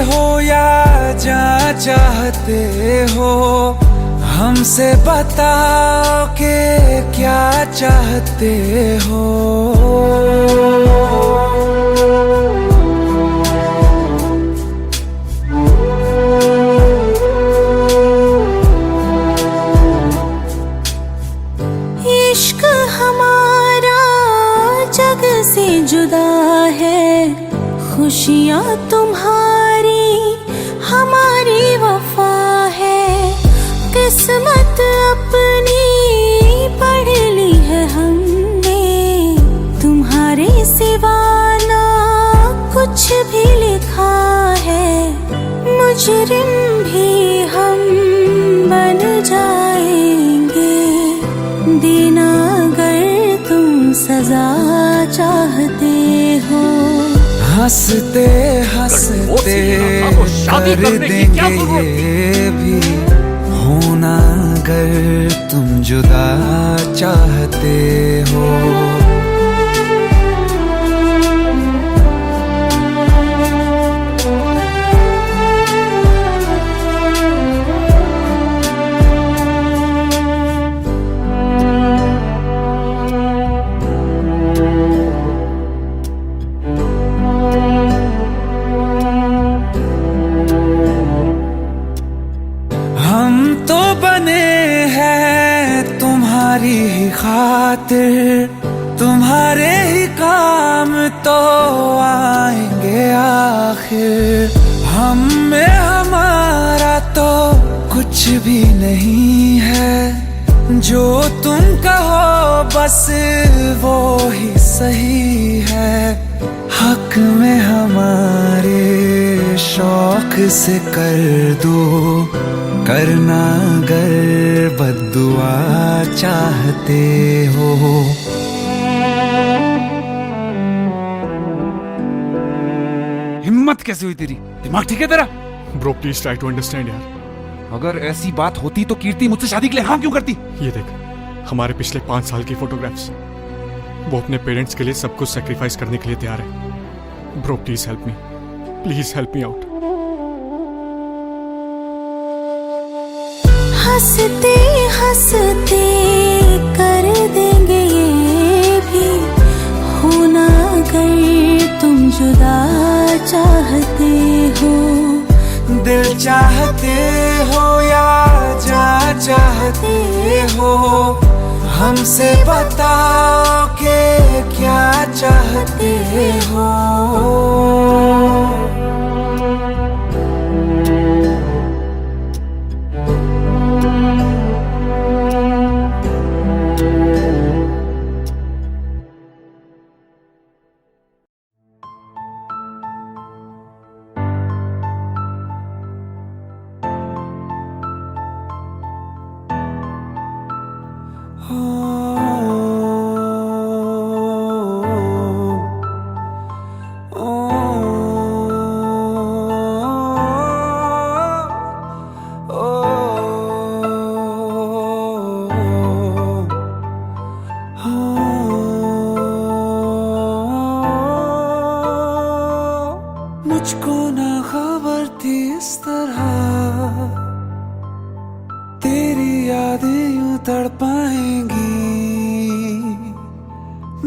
हो या जान चाहते हो, हमसे बताओ कि क्या चाहते हो। इश्क हमारा जग से जुदा है, खुशियाँ तुम्हारी हमारी वफा है। किस्मत अपनी पढ़ ली है हमने, तुम्हारे सिवा ना कुछ भी लिखा है। मुजरिम भी हम बन जाएंगे, देना अगर तुम सजा चाहते हो। हंसते हंसते कर देंगे ये भी होना अगर तुम जुदा चाहते हो। तुम्हारी ही खातिर तुम्हारे ही काम तो आएंगे आखिर। हम में हमारा तो कुछ भी नहीं है, जो तुम कहो बस वो ही सही है। हक में हमारे शौक से कर दो, करना अगर बद्दुआ चाहते हो। हिम्मत कैसे हुई तेरी? दिमाग ठीक है तेरा? Bro please try to understand यार। अगर ऐसी बात होती तो कीर्ति मुझसे शादी के लिए हाँ क्यों करती? ये देख, हमारे पिछले 5 साल की फोटोग्राफ्स, वो अपने पेरेंट्स के लिए सब कुछ सेक्रीफाइस करने के लिए तैयार है। Bro please help me, please help me out. हंसते हंसते कर देंगे ये भी होना अगर तुम जुदा चाहते हो। दिल चाहते हो या जान चाहते हो, हमसे बताओ कि क्या चाहते हो। मुझको ना खबर थी इस तरह तेरी यादें यूं तड़पाएंगी।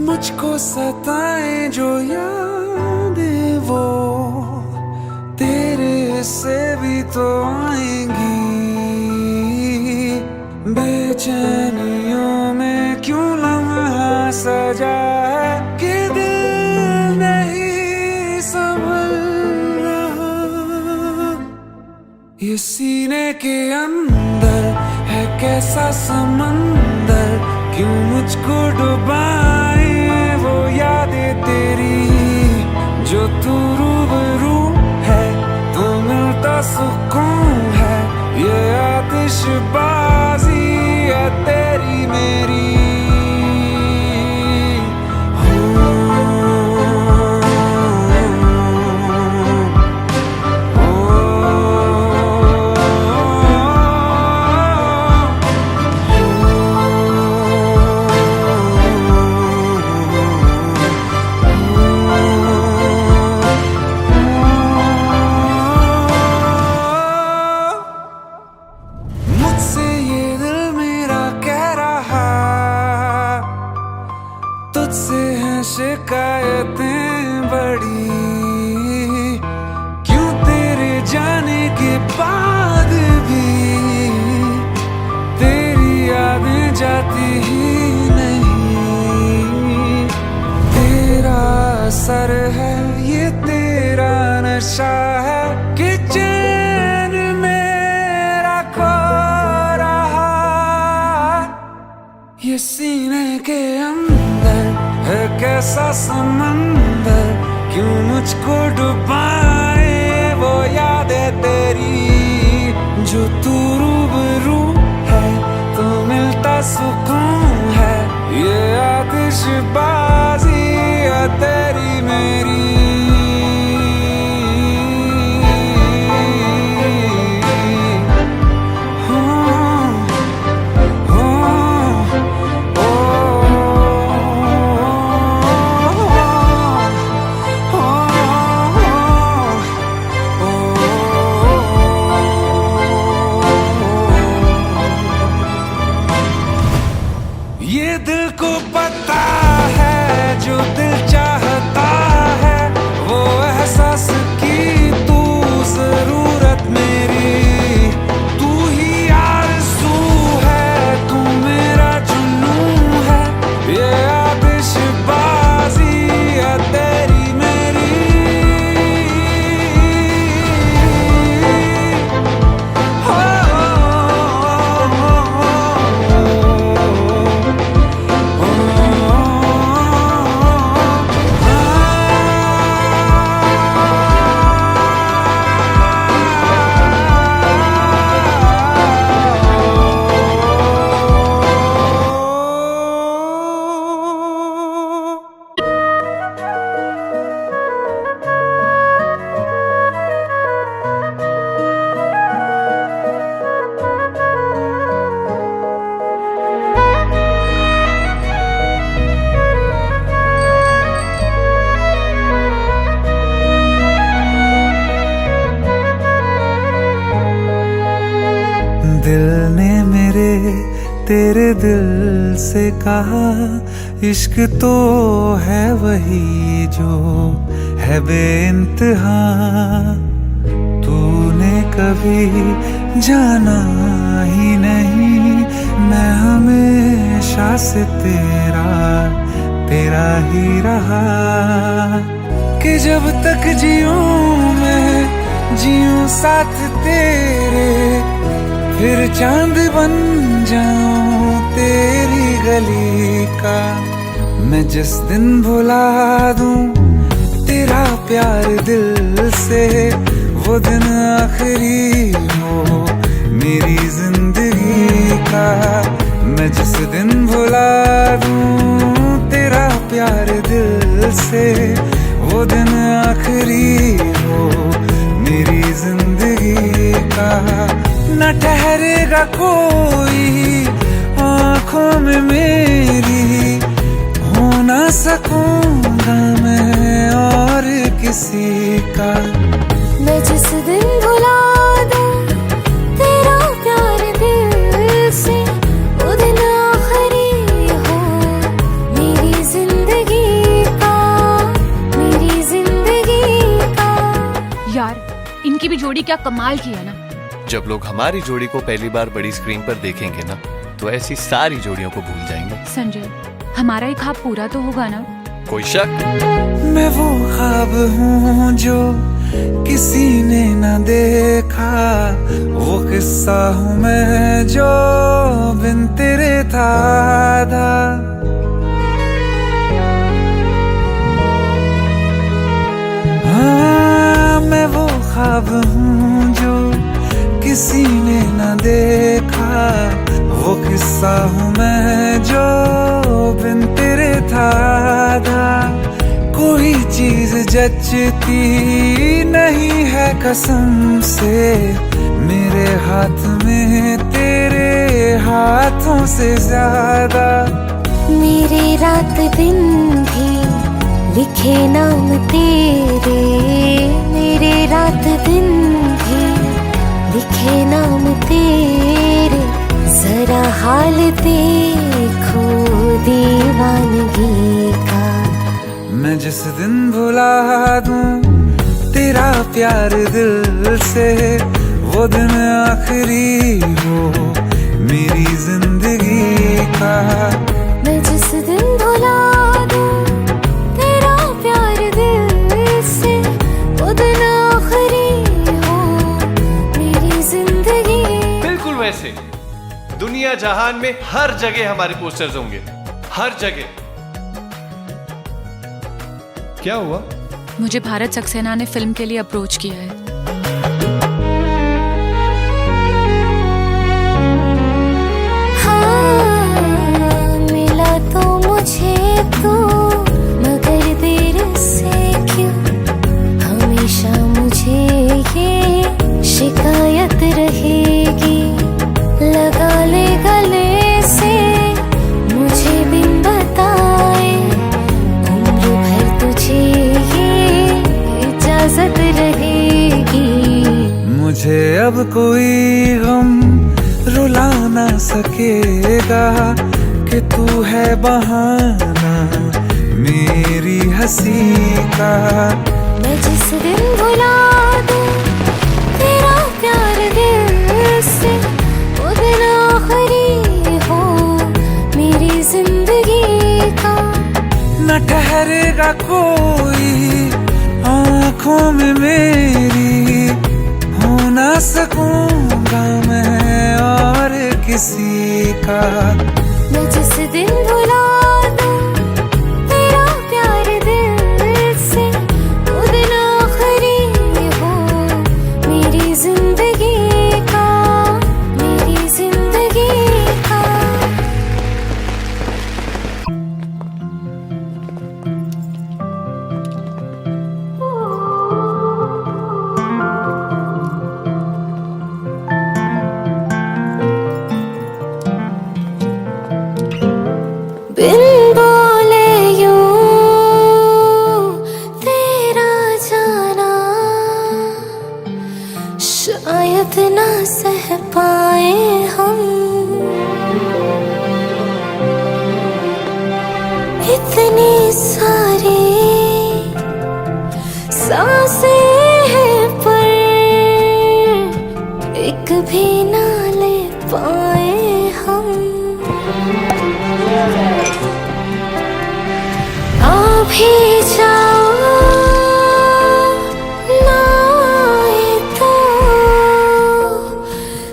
मुझको सताए जो यादें वो तेरे से भी तो आएंगी। बेचैनियों में क्यों लम्हा सजा है कि दिल नहीं संभल रहा। ये सीने के अंदर है कैसा समंदर, क्यों मुझको डुबाए वो यादें तेरी। जो तू रूबरू है तो मिलता सुकून है, ये आतिशबाजी है तेरी मेरी। शिकायतें बड़ी, क्यों तेरे जाने के बाद भी तेरी यादें जाती ही नहीं। तेरा असर है ये तेरा नशा है कि चैन मेरा खो रहा। ये सीने के अंदर है कैसा समंदर, क्यों मुझको डुबाए वो यादें तेरी। जो तू रूबरू है तो मिलता सुकून है, ये आतिशबाजी है तेरी मेरी। ये दिल को पता है जो दिल चाहता है, वो एहसास की तू जरूरत मेरी। तू ही आरज़ू है, तू मेरा जुनून है, ये आतिशबाजी है तेरी मेरी। दिल ने मेरे तेरे दिल से कहा, इश्क तो है वही जो है बेइंतहा। तूने कभी जाना ही नहीं, मैं हमेशा से तेरा ही रहा। कि जब तक जीऊं मैं जीऊं साथ तेरे, फिर चांद बन जाऊं तेरी गली का। मैं जिस दिन भुला दूं तेरा प्यार दिल से, वो दिन आखिरी हो मेरी जिंदगी का। मैं जिस दिन भुला दूं तेरा प्यार दिल से, वो दिन आखिरी हो मेरी जिंदगी का। न ठहरेगा कोई आँखों में मेरी, हो ना सकूंगा मैं और किसी का। मैं जिस दिन भुला दूं तेरा प्यार दिल से, वो दिन आखिरी हो मेरी जिंदगी का, मेरी जिंदगी का। यार इनकी भी जोड़ी क्या कमाल की है ना। जब लोग हमारी जोड़ी को पहली बार बड़ी स्क्रीन पर देखेंगे ना, तो ऐसी सारी जोड़ियों को भूल जाएंगे। संजय हमारा ही ख्वाब पूरा तो होगा ना। कोई शक? मैं वो ख्वाब हूँ जो किसी ने न देखा, वो किस्सा हूँ मैं जो बिन तेरे था आधा। हाँ मैं वो ख्वाब हूँ जो किसी ने न देखा, वो किस्सा हूँ मैं जो बिन तेरे था आधा। कोई चीज जचती नहीं है कसम से, मेरे हाथ में तेरे हाथों से ज्यादा। मेरे रात दिन भी लिखे नाम तेरे, मेरे रात दिन भी लिखे नाम तेरे। जरा हाल देखो दीवानगी का, मैं जिस दिन भुला दूं तेरा प्यार दिल से, वो दिन आखिरी हो मेरी जिंदगी का। मैं जिस दिन भुला दूं तेरा प्यार दिल से, वो दिन आखिरी हो मेरी जिंदगी। बिल्कुल वैसे दुनिया जहान में हर जगह हमारे पोस्टर्स होंगे, हर जगह। क्या हुआ? मुझे भारत सक्सेना ने फिल्म के लिए अप्रोच किया है। हाँ, मिला तो मुझे तू, मगर देर से क्यों? हमेशा मुझे ये शिकायत रहेगी। लगा ले गले से मुझे बिन बताए, उम्र भर तुझे ये इजाजत रहेगी। मुझे अब कोई गम रुला ना सकेगा कि तू है बहाना मेरी हंसी का। मैं जिस दिन भुला दूं तेरा प्यार दिल से, वो दिन आखिरी हो मेरी जिंदगी का। न ठहरेगा कोई आँखों में मेरी, हो ना सकूंगा मैं और किसी का। मैं जिस दिन भुला दूं तेरा प्यार दिल से, वो दिन आखिरी हो मेरी जिंदगी का, मेरी जिंदगी का। बिन बोले यूं तेरा जाना, शायद ना सह पाए हम। इतनी सारी सांसें हैं पर एक भी ना ले पाए हम। भी जाओ ना आए तो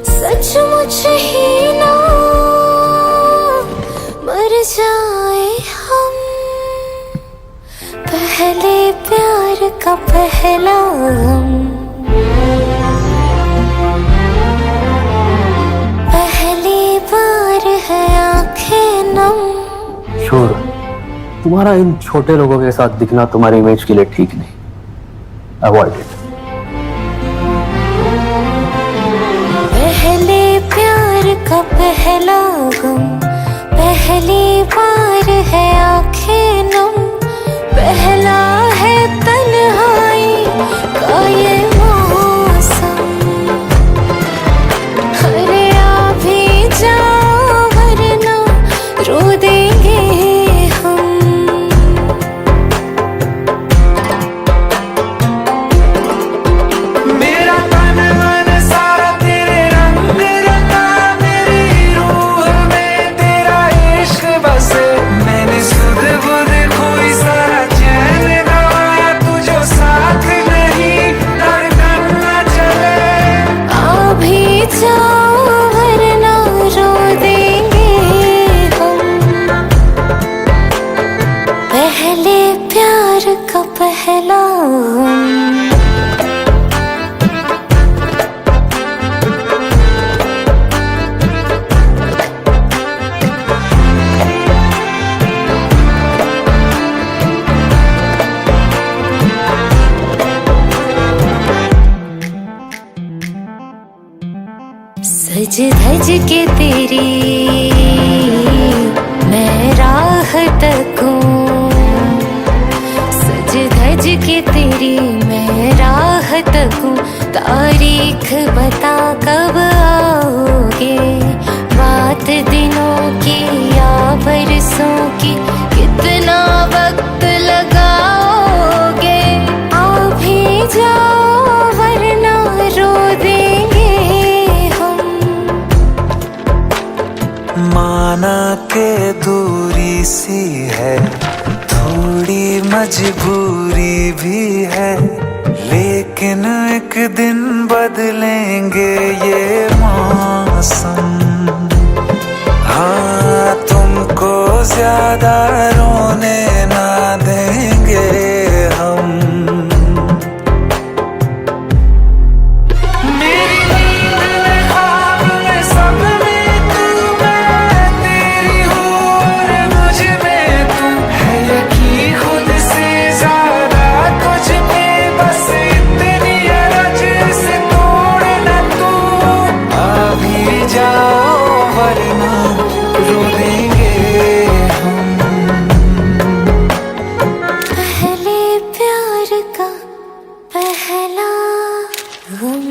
सचमुच ही ना मर जाए हम। पहले प्यार का पहला गम, पहली बार है आंखें नम। श्योर तुम्हारा इन छोटे लोगों के साथ दिखना तुम्हारी इमेज के लिए ठीक नहीं। Avoid it. पहले प्यार का पहला गम, पहली बार है आंखें नम। पहला है तन्हाई का ये मौसम। अरे आ भी जाओ वरना रो देंगे हम। मेरा तन मन सारा तेरे रंग रंगा, मेरी रूह में तेरा इश्क बसे। मैंने सुध बुध खोई सारा चैन गवाया, तू जो साथ नहीं धड़कन न चले। आ भी जाओ वरना रो देंगे हम। पहले प्यार का पहला गम। सज धज के तेरी मैं राह तकूं, सज धज के तेरी मैं राह तकूं। तारीख बता कब आओगे, बात दिनों की या बरसों की, कितना वक्त लगा मजबूरी भी है, लेकिन एक दिन बदलेंगे ये मौसम। हाँ, तुमको ज्यादा रोने ना देंगे हम। मेरी नींद में, ख्वाब में, सब में तू, मैं तेरी हूँ और मुझ में तू है। यकीन खुद से ज्यादा तुझ पे, बस इतनी अरज से तोड़ न तू। आ भी जाओ वरना रो देंगे हम। पहले प्यार का पहला गम।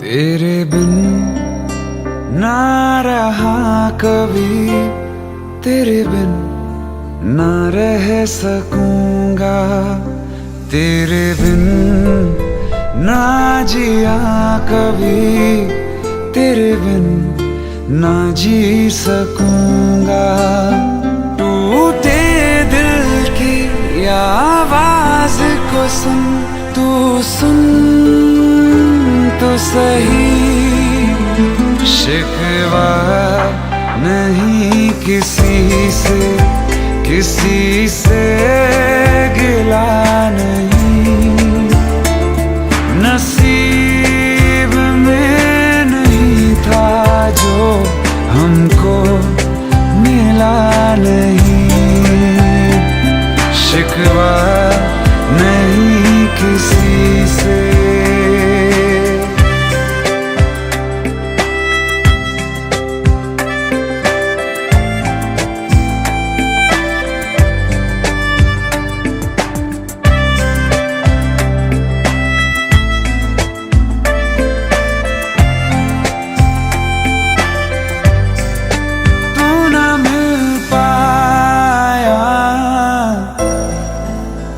तेरे बिन ना रहा कभी, तेरे बिन ना रह सकूंगा। तेरे बिन ना जिया कभी, तेरे बिन ना जी सकूंगा। टूटे दिल की आवाज को सुन, तू सुन तो सही। शिकवा नहीं किसी से, किसी से गिला नहीं। नसीब में नहीं था जो हमको मिला नहीं। शिकवा नहीं किसी से।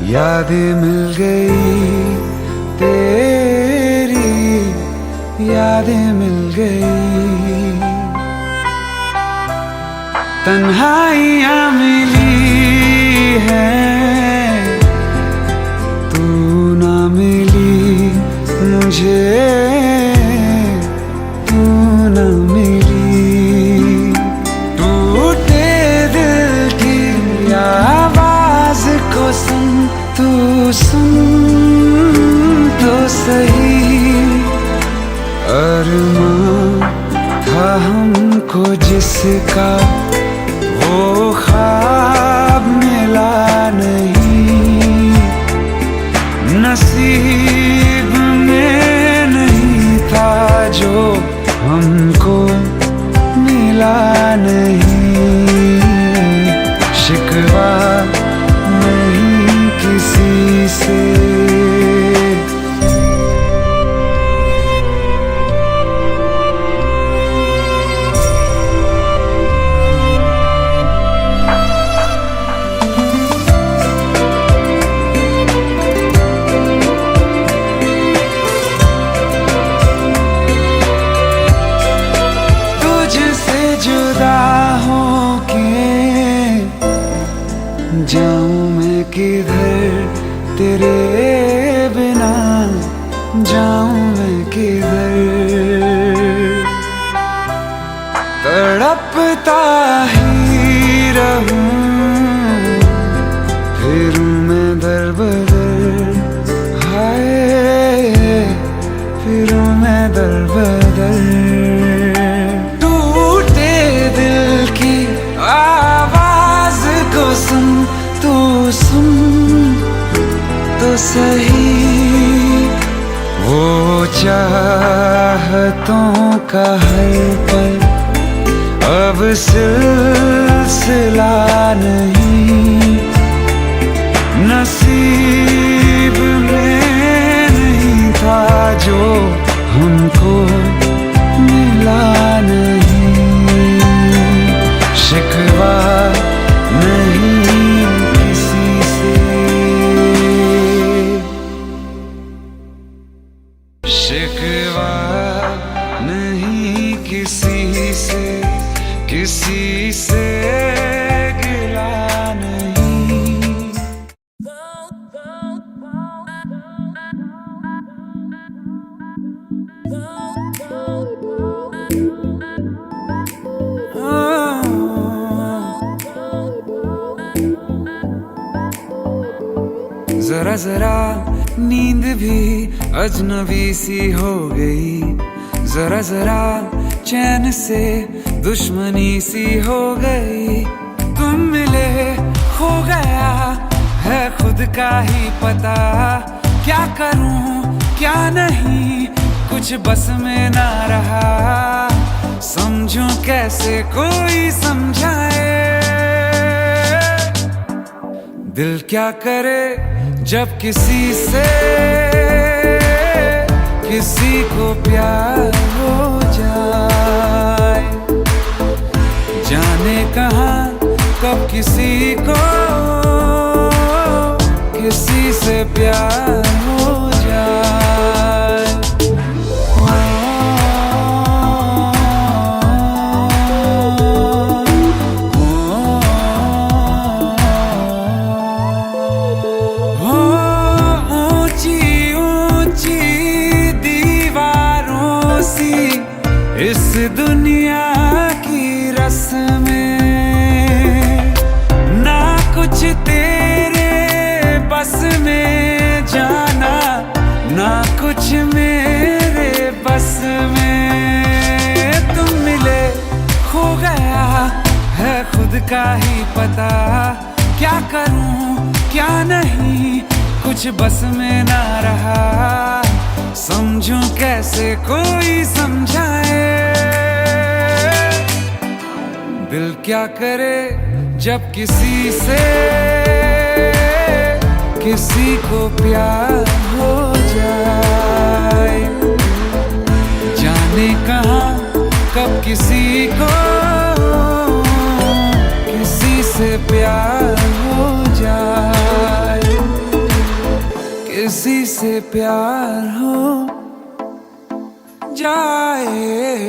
यादें मिल गई तेरी, यादें मिल गई। तन्हाइयाँ मिली हैं, तू ना मिली मुझे, तू ना मिली। टूटे दिल की आवाज को सुन, तू सुन तो सही। अरमां था हमको जिसका, वो ख्वाब मिला नहीं। नसीब में नहीं था जो हमको मिला नहीं। शिकवा नहीं किसी से। तुझसे जुदा होके जाऊं मैं किधर, तेरे बिना जाऊं मैं किधर। तड़पता ही रहूं, फिरूं मैं दर बदर। हाय, फिरूं मैं दर बदर। टूटे दिल की आवाज को सुन, तू सुन तो सही। वो चाहतों का हर पल अब सिलसिला नहीं। नसीब में नहीं था था जो हमको मिला नहीं, शिकवा नहीं किसी से, शिकवा नहीं किसी से, किसी से गिला नहीं। जरा जरा नींद भी अजनबी सी हो गई, जरा जरा चैन से दुश्मनी सी हो गई। तुम मिले हो गया है खुद का ही पता, क्या करूं क्या नहीं कुछ बस में ना रहा, समझूं कैसे कोई समझाए। दिल क्या करे जब किसी से किसी को प्यार हो जाए, जाने कहाँ कब किसी को किसी से प्यार हो जाए। इस दुनिया की रस्में ना कुछ तेरे बस में जाना, ना कुछ मेरे बस में। तुम मिले हो गया है खुद का ही पता, क्या करूं क्या नहीं कुछ बस में ना रहा, समझूं कैसे कोई समझाए। दिल क्या करे जब किसी से किसी को प्यार हो जाए, जाने कहाँ कब किसी को किसी से प्यार हो जाए, किसी से प्यार हो जाए।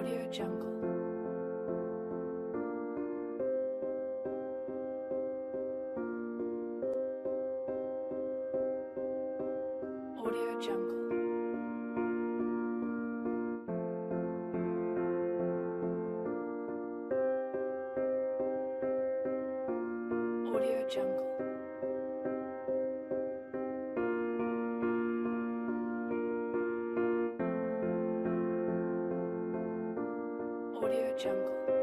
Audio Jungle. Audio Jungle. Audio Jungle. Audio Jungle.